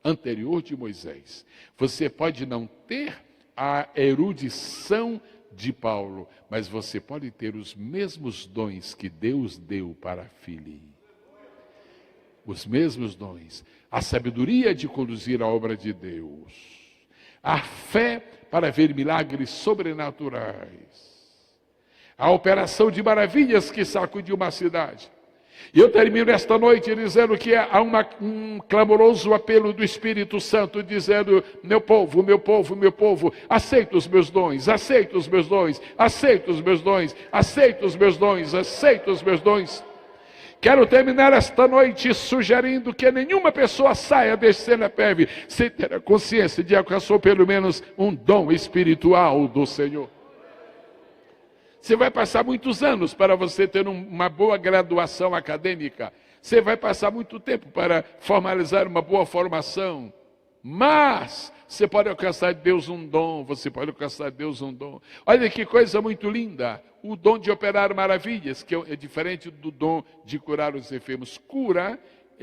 anterior de Moisés. Você pode não ter a erudição de Paulo, mas você pode ter os mesmos dons que Deus deu para Filipe. Os mesmos dons. A sabedoria de conduzir a obra de Deus. A fé para ver milagres sobrenaturais. A operação de maravilhas que sacudiu uma cidade. E eu termino esta noite dizendo que há um clamoroso apelo do Espírito Santo, dizendo, meu povo, meu povo, meu povo, aceita os meus dons, aceita os meus dons, aceita os meus dons, aceita os meus dons, aceita os meus dons. Quero terminar esta noite sugerindo que nenhuma pessoa saia deste CENAPEV sem ter a consciência de alcançar pelo menos um dom espiritual do Senhor. Você vai passar muitos anos para você ter uma boa graduação acadêmica. Você vai passar muito tempo para formalizar uma boa formação. Mas você pode alcançar de Deus um dom, você pode alcançar de Deus um dom. Olha que coisa muito linda, o dom de operar maravilhas, que é diferente do dom de curar os enfermos. Cura,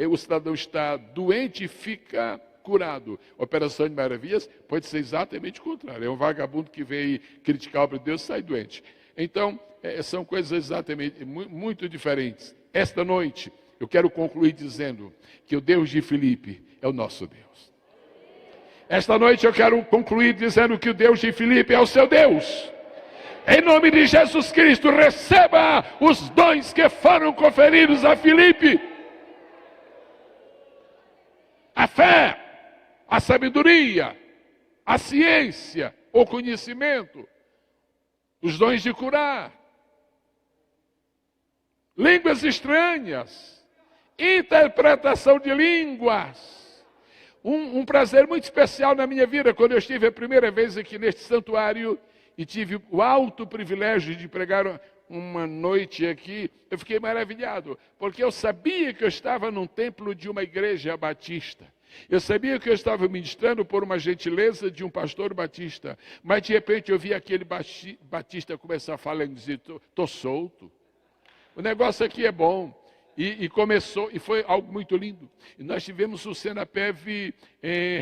o cidadão está doente e fica curado. Operação de maravilhas pode ser exatamente o contrário. É um vagabundo que vem criticar a obra de Deus e sai doente. Então, são coisas exatamente muito diferentes. Esta noite, eu quero concluir dizendo que o Deus de Filipe é o nosso Deus. Esta noite eu quero concluir dizendo que o Deus de Filipe é o seu Deus. Em nome de Jesus Cristo, receba os dons que foram conferidos a Filipe. A fé, a sabedoria, a ciência, o conhecimento, os dons de curar, línguas estranhas, interpretação de línguas. Um prazer muito especial na minha vida, quando eu estive a primeira vez aqui neste santuário e tive o alto privilégio de pregar uma noite aqui, eu fiquei maravilhado, porque eu sabia que eu estava num templo de uma igreja batista. Eu sabia que eu estava ministrando por uma gentileza de um pastor batista, mas de repente eu vi aquele batista começar a falar e dizer, estou solto. O negócio aqui é bom. E começou, e foi algo muito lindo. E nós tivemos o CENAPEV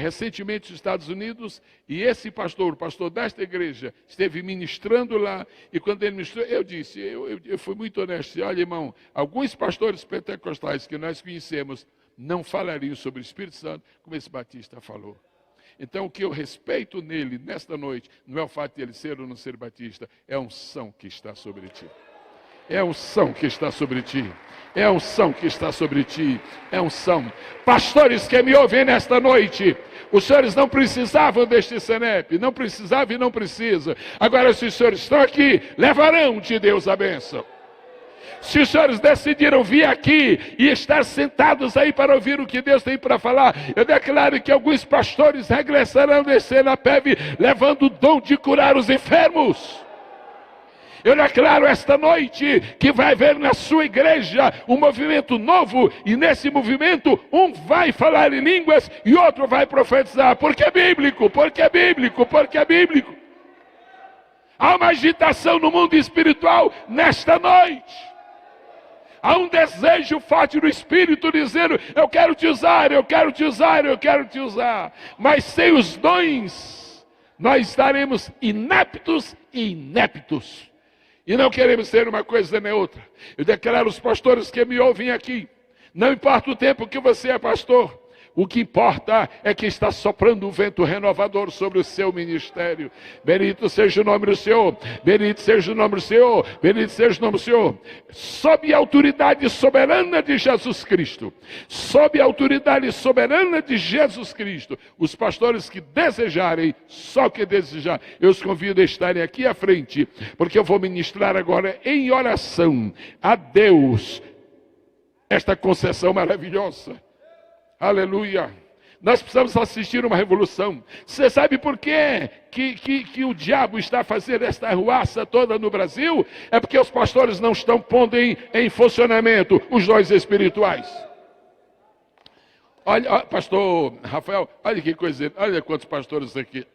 recentemente nos Estados Unidos, e esse pastor, o pastor desta igreja, esteve ministrando lá, e quando ele ministrou, eu disse, eu fui muito honesto, olha irmão, alguns pastores pentecostais que nós conhecemos, não falariam sobre o Espírito Santo como esse batista falou. Então o que eu respeito nele nesta noite, não é o fato de ele ser ou não ser batista, é a unção que está sobre ti. É a unção que está sobre ti. É a unção que está sobre ti. É a unção. Pastores que me ouvem nesta noite, os senhores não precisavam deste CENEP, não precisavam e não precisam. Agora, se os senhores estão aqui, levarão de Deus a bênção. Se os senhores decidiram vir aqui e estar sentados aí para ouvir o que Deus tem para falar, eu declaro que alguns pastores regressarão desse CENAPEV levando o dom de curar os enfermos. Eu declaro esta noite que vai haver na sua igreja um movimento novo, e nesse movimento um vai falar em línguas e outro vai profetizar, porque é bíblico, porque é bíblico, porque é bíblico. Há uma agitação no mundo espiritual nesta noite. Há um desejo forte no Espírito dizendo, eu quero te usar, eu quero te usar, eu quero te usar. Mas sem os dons, nós estaremos ineptos e ineptos. E não queremos ser uma coisa nem outra. Eu declaro aos pastores que me ouvem aqui, não importa o tempo que você é pastor, O que importa é que está soprando um vento renovador sobre o seu ministério. Bendito seja o nome do Senhor. Bendito seja o nome do Senhor. Bendito seja o nome do Senhor. Sob a autoridade soberana de Jesus Cristo. Sob a autoridade soberana de Jesus Cristo. Os pastores que desejarem, só que desejar, eu os convido a estarem aqui à frente, porque eu vou ministrar agora em oração a Deus esta concessão maravilhosa. Aleluia. Nós precisamos assistir uma revolução. Você sabe por quê que o diabo está fazendo esta arruaça toda no Brasil? É porque os pastores não estão pondo em funcionamento os dons espirituais. Olha, pastor Rafael, olha que coisa, olha quantos pastores aqui.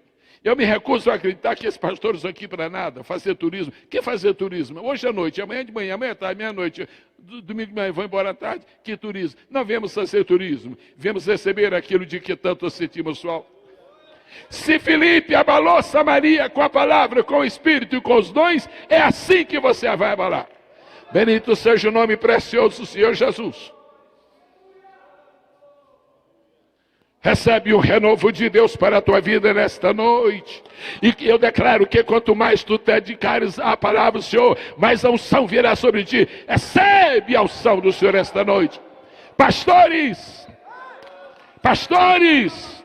Eu me recuso a acreditar que esses pastores aqui para nada, fazer turismo. Que fazer turismo? Hoje à noite, amanhã de manhã, amanhã à tarde, meia-noite, domingo de manhã, vão embora à tarde. Que turismo? Não viemos fazer turismo, viemos receber aquilo de que tanto sentimos falta. Se Filipe abalou Samaria com a palavra, com o Espírito e com os dons, é assim que você vai abalar. Bendito seja o nome precioso do Senhor Jesus. Recebe um renovo de Deus para a tua vida nesta noite. E eu declaro que quanto mais tu te dedicares à palavra do Senhor, mais a unção virá sobre ti. Recebe a unção do Senhor esta noite. Pastores! Pastores!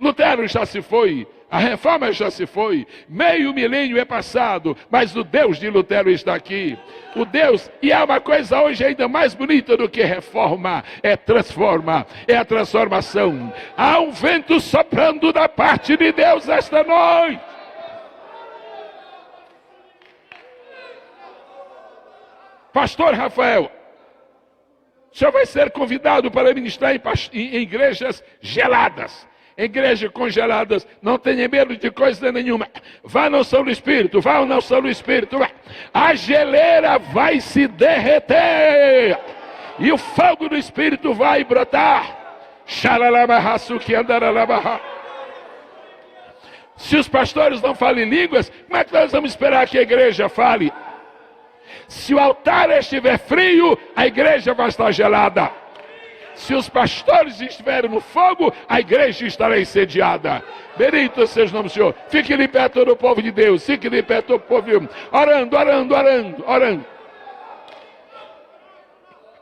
Lutero já se foi. A reforma já se foi, meio milênio é passado, mas o Deus de Lutero está aqui. O Deus, e há uma coisa hoje ainda mais bonita do que reforma, é transforma, é a transformação. Há um vento soprando da parte de Deus esta noite. Pastor Rafael, o senhor vai ser convidado para ministrar em igrejas geladas. Igrejas congeladas, não tenha medo de coisa nenhuma. Vá na unção do Espírito, vá na unção do Espírito. Vá. A geleira vai se derreter. E o fogo do Espírito vai brotar. Se os pastores não falam línguas, como é que nós vamos esperar que a igreja fale? Se o altar estiver frio, a igreja vai estar gelada. Se os pastores estiverem no fogo, a igreja estará incendiada. Bendito seja o nome do Senhor. Fique de pé todo o povo de Deus. Fique de pé todo o povo de Deus. Orando, orando, orando, orando.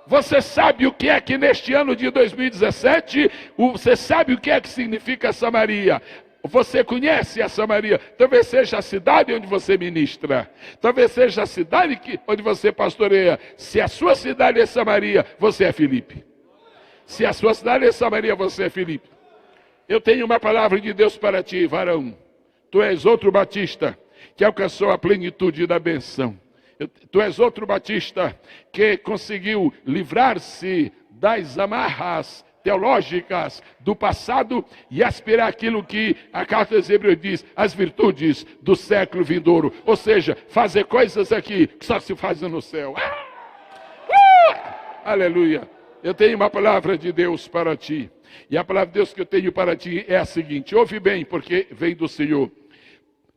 Você sabe o que é que neste ano de 2017, você sabe o que é que significa Samaria? Você conhece a Samaria? Talvez seja a cidade onde você ministra. Talvez seja a cidade onde você pastoreia. Se a sua cidade é Samaria, você é Filipe. Se a sua cidade é Samaria, você é Filipe. Eu tenho uma palavra de Deus para ti, varão. Tu és outro batista que alcançou a plenitude da benção. Tu és outro batista que conseguiu livrar-se das amarras teológicas do passado e aspirar aquilo que a carta aos Hebreus diz, as virtudes do século vindouro. Ou seja, fazer coisas aqui que só se fazem no céu. Aleluia. Eu tenho uma palavra de Deus para ti. E a palavra de Deus que eu tenho para ti é a seguinte. Ouve bem, porque vem do Senhor.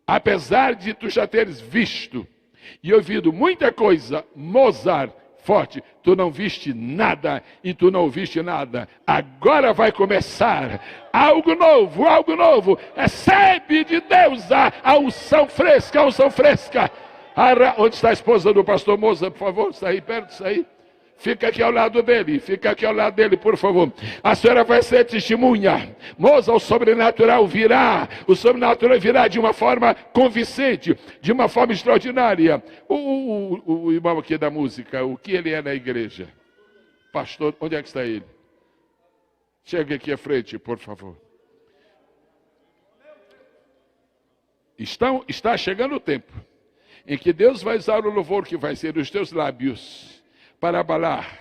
Apesar de tu já teres visto e ouvido muita coisa, Mozart, forte, tu não viste nada e tu não ouviste nada. Agora vai começar algo novo, algo novo. Recebe de Deus a unção fresca, a unção fresca. Onde está a esposa do pastor Mozart, por favor? Está aí perto, está aí. Fica aqui ao lado dele, por favor. A senhora vai ser testemunha. Moça, o sobrenatural virá de uma forma convincente, de uma forma extraordinária. O irmão aqui da música, o que ele é na igreja? Pastor, onde é que está ele? Chega aqui à frente, por favor. Está chegando o tempo em que Deus vai usar o louvor que vai ser dos teus lábios para abalar.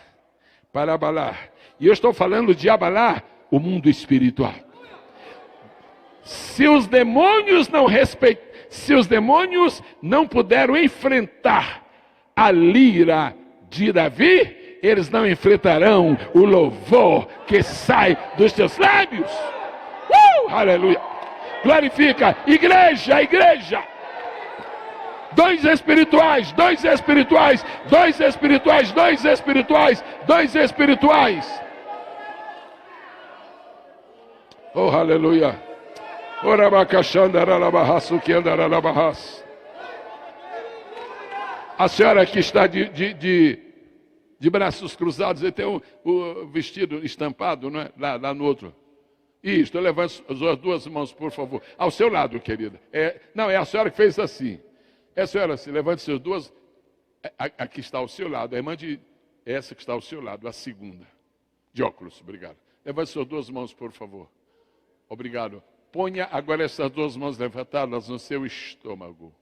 E eu estou falando de abalar o mundo espiritual. Se os demônios não puderam enfrentar a lira de Davi, eles não enfrentarão o louvor que sai dos teus lábios. Aleluia. Glorifica, igreja, igreja. Dois espirituais. Oh, aleluia. A senhora que está de braços cruzados, e tem o vestido estampado, não é? Lá no outro. Isso, levante as duas mãos, por favor. Ao seu lado, querida. Não, é a senhora que fez assim. É a senhora, se levante suas duas. Aqui está ao seu lado. A irmã essa que está ao seu lado, a segunda. De óculos, obrigado. Levante suas duas mãos, por favor. Obrigado. Ponha agora essas duas mãos levantadas no seu estômago.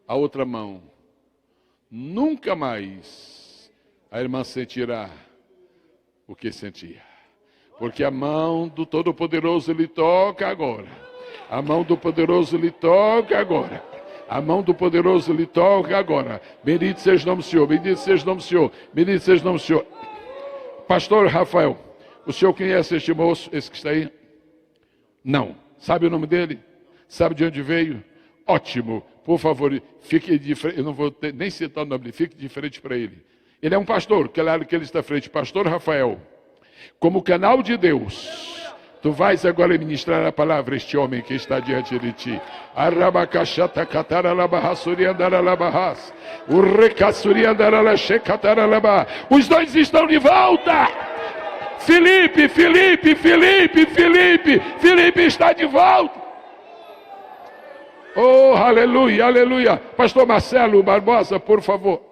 A outra mão. Nunca mais a irmã sentirá o que sentia. Porque a mão do Todo-Poderoso lhe toca agora. A mão do Poderoso lhe toca agora. A mão do Poderoso lhe toca agora. Bendito seja o nome do Senhor. Bendito seja o nome do Senhor. Bendito seja o nome do Senhor. Pastor Rafael, o senhor conhece este moço, esse que está aí? Não. Sabe o nome dele? Sabe de onde veio? Ótimo. Por favor, fique de frente. Eu não vou nem citar o nome dele. Fique de frente para ele. Ele é um pastor. Que lado que ele está à frente? Pastor Rafael. Como canal de Deus, tu vais agora ministrar a palavra a este homem que está diante de ti. Os dois estão de volta. Felipe está de volta. Oh, aleluia, aleluia. Pastor Marcelo Barbosa, por favor.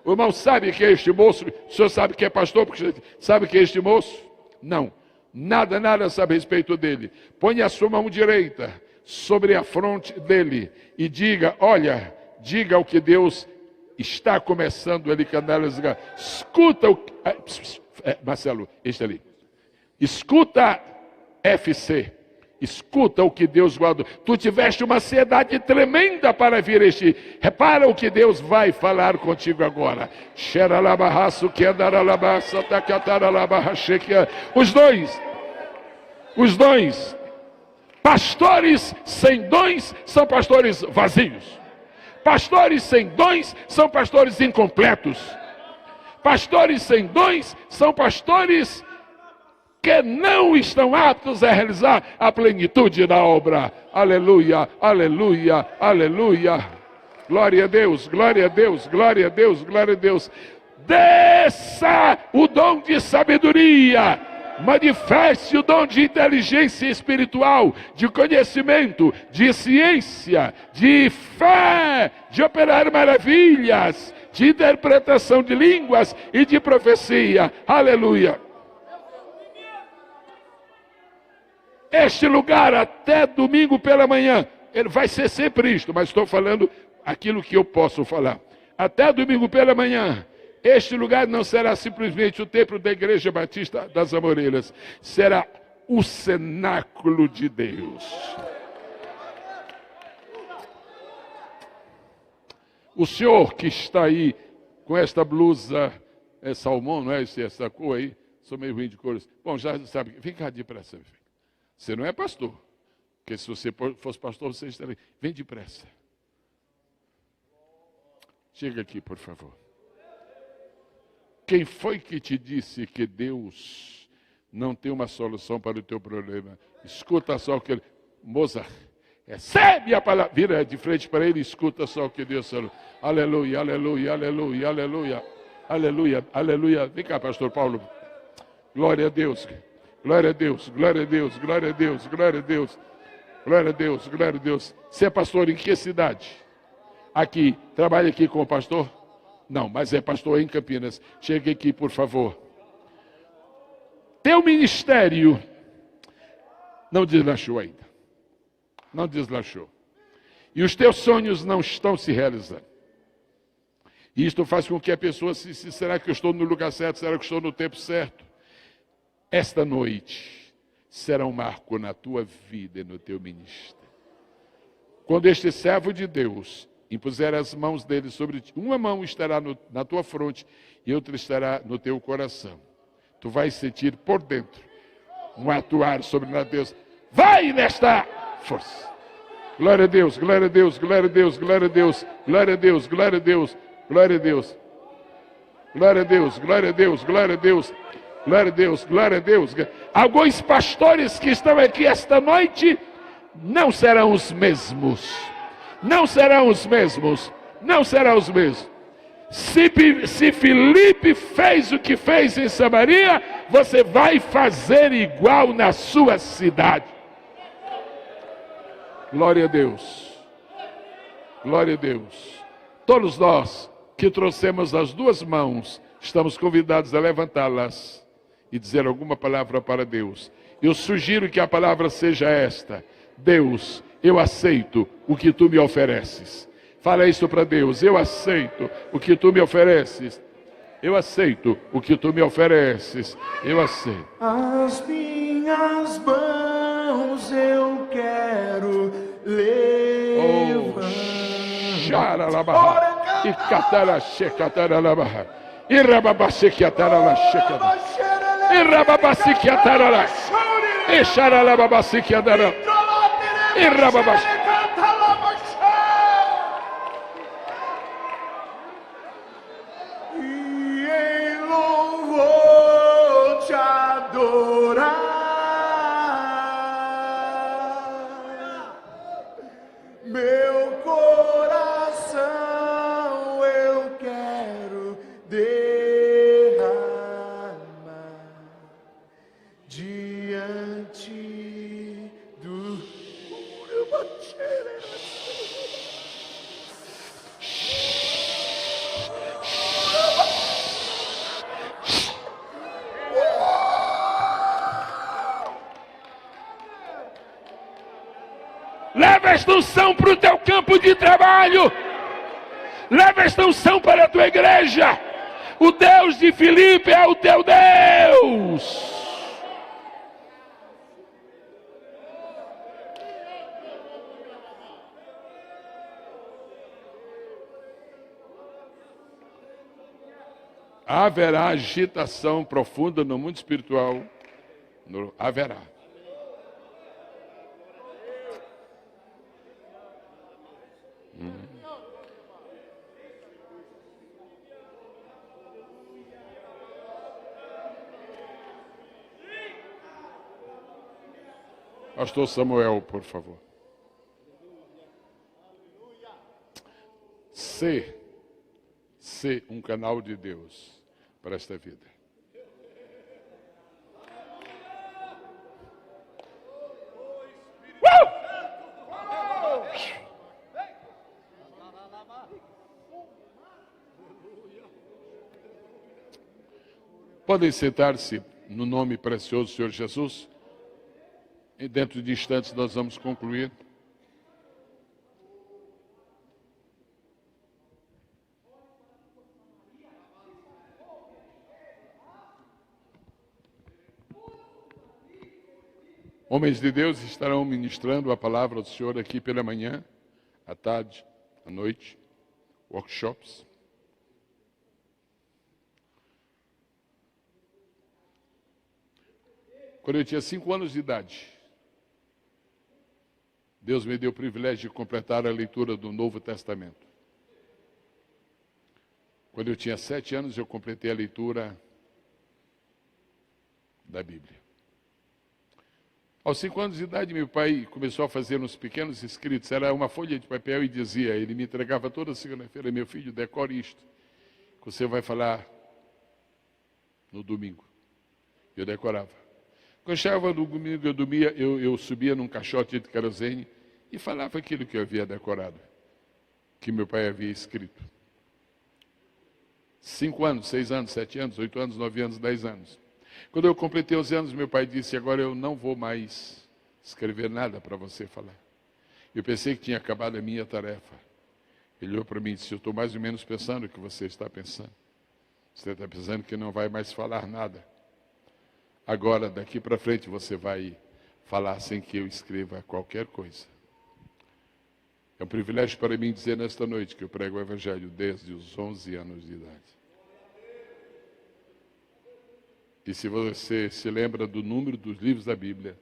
O irmão sabe que é este moço? O senhor sabe que é pastor? Porque sabe que é este moço? Não. Nada sabe a respeito dele. Põe a sua mão direita sobre a fronte dele e diga, olha, diga o que Deus está começando ali, canalizar. Escuta o... Marcelo, este ali. Escuta, FC. Escuta o que Deus guardou. Tu tiveste uma ansiedade tremenda para vir este. Repara o que Deus vai falar contigo agora. Os dois, pastores sem dons são pastores vazios. Pastores sem dons são pastores incompletos. Pastores sem dons são pastores que não estão aptos a realizar a plenitude da obra. Aleluia, aleluia, aleluia. Glória a Deus, glória a Deus, glória a Deus, glória a Deus. Desça o dom de sabedoria. Manifeste o dom de inteligência espiritual, de conhecimento, de ciência, de fé, de operar maravilhas, de interpretação de línguas e de profecia. Aleluia. Este lugar até domingo pela manhã, ele vai ser sempre isto, mas estou falando aquilo que eu posso falar. Até domingo pela manhã, este lugar não será simplesmente o templo da Igreja Batista das Amoreiras, será o cenáculo de Deus. O senhor que está aí com esta blusa, salmão, não é essa cor aí? Sou meio ruim de cores. Bom, já sabe, vem cá depressa, filho. Você não é pastor, porque se você fosse pastor, você estaria... Vem depressa. Chega aqui, por favor. Quem foi que te disse que Deus não tem uma solução para o teu problema? Escuta só o que ele... Moça, recebe a palavra. Vira de frente para ele e escuta só o que Deus falou. Aleluia, aleluia, aleluia, aleluia, aleluia, aleluia. Vem cá, pastor Paulo. Glória a Deus. Glória a Deus, glória a Deus, glória a Deus, glória a Deus, glória a Deus, glória a Deus. Você é pastor em que cidade? Aqui, trabalha aqui com o pastor? Não, mas é pastor em Campinas. Chegue aqui, por favor. Teu ministério não deslanchou ainda. Não deslanchou. E os teus sonhos não estão se realizando. E isto faz com que a pessoa será que eu estou no lugar certo? Será que eu estou no tempo certo? Esta noite será um marco na tua vida e no teu ministério. Quando este servo de Deus impuser as mãos dele sobre ti, uma mão estará na tua fronte e outra estará no teu coração. Tu vais sentir por dentro um atuar sobrenatural de Deus. Vai nesta força. Glória a Deus, glória a Deus, glória a Deus, glória a Deus, glória a Deus, glória a Deus, glória a Deus. Glória a Deus, glória a Deus, glória a Deus. Glória a Deus, glória a Deus. Alguns pastores que estão aqui esta noite não serão os mesmos. Não serão os mesmos. Não serão os mesmos. Se Filipe fez o que fez em Samaria, você vai fazer igual na sua cidade. Glória a Deus. Glória a Deus. Todos nós que trouxemos as duas mãos, estamos convidados a levantá-las e dizer alguma palavra para Deus. Eu sugiro que a palavra seja esta: Deus, eu aceito o que tu me ofereces. Fala isso para Deus: eu aceito o que tu me ofereces. Eu aceito o que tu me ofereces. Eu aceito. As minhas mãos eu quero levantar. Xaralabaha. E cataraxecataralabaha. E rababasequiataralaxecata. E rababasequiatarala. E xaralababasequiatara. E rababas. Meu coração eu quero derramar diante do Leva esta unção para o teu campo de trabalho. Leva esta unção para a tua igreja. O Deus de Filipe é o teu Deus. Haverá agitação profunda no mundo espiritual. Haverá. Pastor Samuel, por favor. Ser um canal de Deus para esta vida. Podem sentar-se no nome precioso do Senhor Jesus. E dentro de instantes nós vamos concluir. Homens de Deus estarão ministrando a palavra do Senhor aqui pela manhã, à tarde, à noite, workshops. Quando eu tinha 5 anos de idade, Deus me deu o privilégio de completar a leitura do Novo Testamento. Quando eu tinha 7 anos, eu completei a leitura da Bíblia. Aos 5 anos de idade, meu pai começou a fazer uns pequenos escritos. Era uma folha de papel e dizia, ele me entregava toda segunda-feira: meu filho, decore isto, que você vai falar no domingo. Eu decorava. Quando chegava no domingo, eu subia num caixote de querosene e falava aquilo que eu havia decorado, que meu pai havia escrito. 5 anos, 6 anos, 7 anos, 8 anos, 9 anos, 10 anos. Quando eu completei 11 anos, meu pai disse: agora eu não vou mais escrever nada para você falar. Eu pensei que tinha acabado a minha tarefa. Ele olhou para mim e disse: eu estou mais ou menos pensando o que você está pensando. Você está pensando que não vai mais falar nada. Agora, daqui para frente, você vai falar sem que eu escreva qualquer coisa. É um privilégio para mim dizer nesta noite que eu prego o Evangelho desde os 11 anos de idade. E se você se lembra do número dos livros da Bíblia,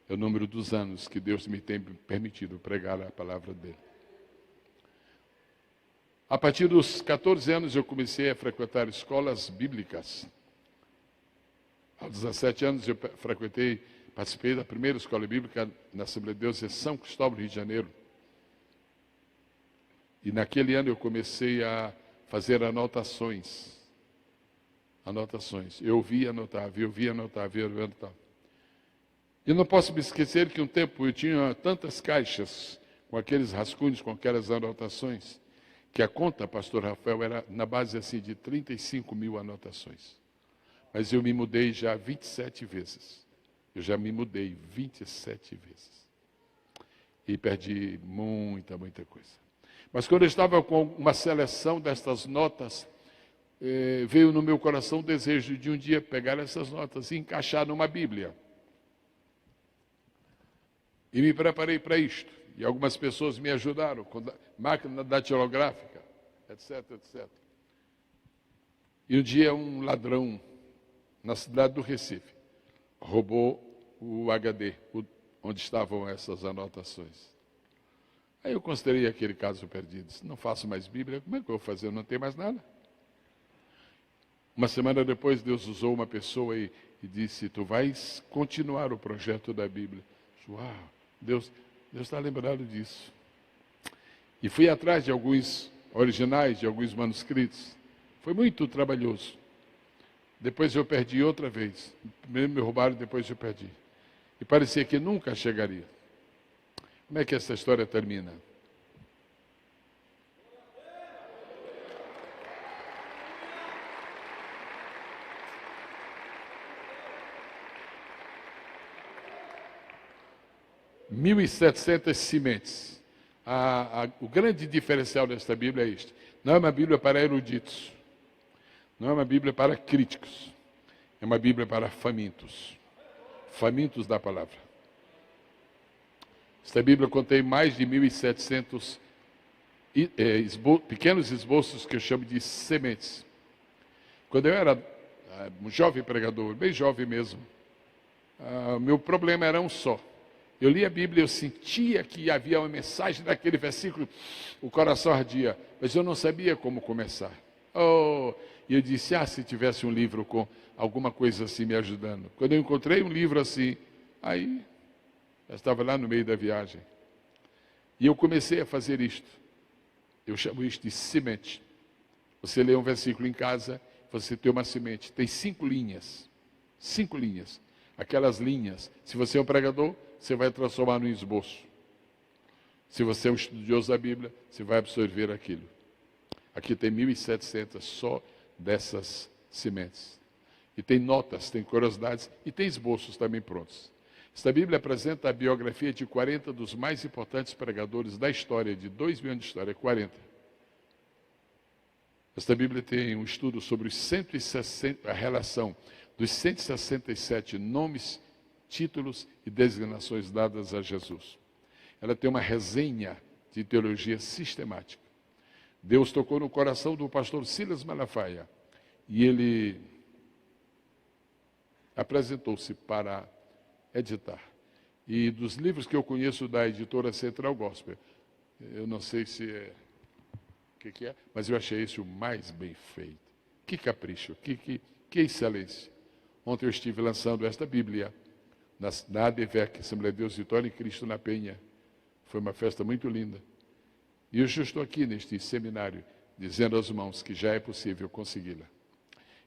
é o número dos anos que Deus me tem permitido pregar a palavra dele. A partir dos 14 anos eu comecei a frequentar escolas bíblicas. Aos 17 anos eu participei da primeira escola bíblica na Assembleia de Deus em São Cristóvão, Rio de Janeiro. E naquele ano eu comecei a fazer anotações. Eu ouvia, anotava, eu via, anotava, eu anotava. E não posso me esquecer que um tempo eu tinha tantas caixas com aqueles rascunhos, com aquelas anotações, que a conta, pastor Rafael, era na base assim de 35 mil anotações. Mas eu me mudei já 27 vezes. Eu já me mudei 27 vezes. E perdi muita coisa. Mas quando eu estava com uma seleção destas notas, veio no meu coração o desejo de um dia pegar essas notas e encaixar numa Bíblia. E me preparei para isto. E algumas pessoas me ajudaram com máquina datilográfica, etc, etc. E um dia um ladrão, na cidade do Recife, roubou o HD, onde estavam essas anotações. Aí eu considerei aquele caso perdido. Disse, não faço mais Bíblia, como é que eu vou fazer? Eu não tenho mais nada. Uma semana depois, Deus usou uma pessoa e disse, tu vais continuar o projeto da Bíblia. Uau, Deus está lembrado disso. E fui atrás de alguns originais, de alguns manuscritos. Foi muito trabalhoso. Depois eu perdi outra vez. Primeiro me roubaram, depois eu perdi. E parecia que nunca chegaria. Como é que essa história termina? Mil e 1.700 sementes. O grande diferencial desta Bíblia é isto. Não é uma Bíblia para eruditos. Não é uma Bíblia para críticos. É uma Bíblia para famintos. Famintos da palavra. Esta Bíblia contém mais de 1.700 pequenos esboços que eu chamo de sementes. Quando eu era um jovem pregador, bem jovem mesmo, meu problema era um só. Eu li a Bíblia, eu sentia que havia uma mensagem daquele versículo, o coração ardia, mas eu não sabia como começar. E eu disse, se tivesse um livro com alguma coisa assim me ajudando. Quando eu encontrei um livro assim, aí eu estava lá no meio da viagem. E eu comecei a fazer isto. Eu chamo isto de semente. Você lê um versículo em casa, você tem uma semente, tem 5 linhas. 5 linhas. Aquelas linhas, se você é um pregador, você vai transformar num esboço. Se você é um estudioso da Bíblia, você vai absorver aquilo. Aqui tem 1.700 só dessas sementes. E tem notas, tem curiosidades e tem esboços também prontos. Esta Bíblia apresenta a biografia de 40 dos mais importantes pregadores da história, de 2.000 anos de história, 40. Esta Bíblia tem um estudo sobre os 160, a relação dos 167 nomes, títulos e designações dadas a Jesus. Ela tem uma resenha de teologia sistemática. Deus tocou no coração do pastor Silas Malafaia e ele apresentou-se para editar. E dos livros que eu conheço da editora Central Gospel, eu não sei se é o que é, mas eu achei esse o mais bem feito. Que capricho, que excelência. Ontem eu estive lançando esta Bíblia na ADVEC, Assembleia de Deus Vitória em Cristo na Penha. Foi uma festa muito linda. E hoje eu estou aqui neste seminário, dizendo aos irmãos que já é possível consegui-la.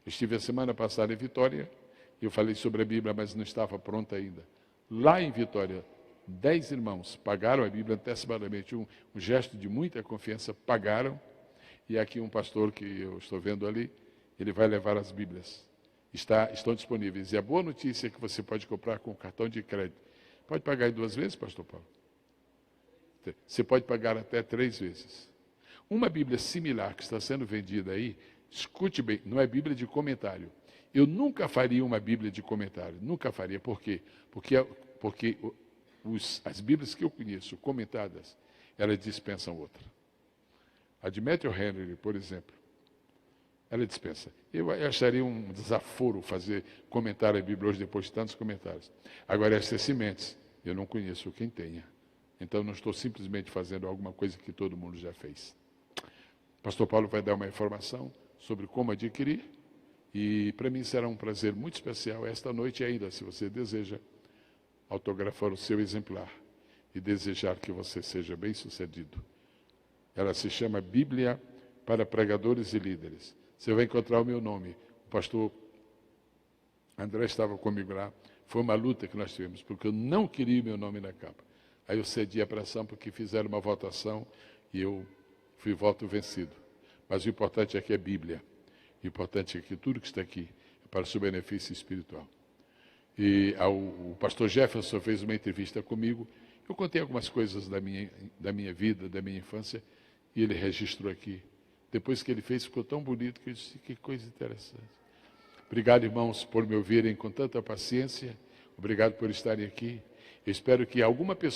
Estive a semana passada em Vitória, eu falei sobre a Bíblia, mas não estava pronta ainda. Lá em Vitória, 10 irmãos pagaram a Bíblia antecipadamente, um gesto de muita confiança, pagaram. E aqui um pastor que eu estou vendo ali, ele vai levar as Bíblias. Estão disponíveis. E a boa notícia é que você pode comprar com cartão de crédito. Pode pagar em 2 vezes, pastor Paulo? Você pode pagar até 3 vezes. Uma Bíblia similar que está sendo vendida aí, escute bem, não é Bíblia de comentário. Eu nunca faria uma Bíblia de comentário. Nunca faria. Por quê? Porque as Bíblias que eu conheço, comentadas, elas dispensam outra. A de Matthew Henry, por exemplo, ela dispensa. Eu acharia um desaforo fazer comentário a Bíblia hoje depois de tantos comentários. Agora, essas sementes, eu não conheço quem tenha. Então, não estou simplesmente fazendo alguma coisa que todo mundo já fez. O pastor Paulo vai dar uma informação sobre como adquirir. E para mim será um prazer muito especial esta noite ainda, se você deseja autografar o seu exemplar e desejar que você seja bem-sucedido. Ela se chama Bíblia para Pregadores e Líderes. Você vai encontrar o meu nome. O pastor André estava comigo lá. Foi uma luta que nós tivemos, porque eu não queria o meu nome na capa. Aí eu cedi a pressão porque fizeram uma votação e eu fui voto vencido. Mas o importante é que é Bíblia. O importante é que tudo que está aqui é para o seu benefício espiritual. E o pastor Jefferson fez uma entrevista comigo. Eu contei algumas coisas da minha vida, da minha infância, e ele registrou aqui. Depois que ele fez, ficou tão bonito que eu disse, que coisa interessante. Obrigado, irmãos, por me ouvirem com tanta paciência. Obrigado por estarem aqui. Eu espero que alguma pessoa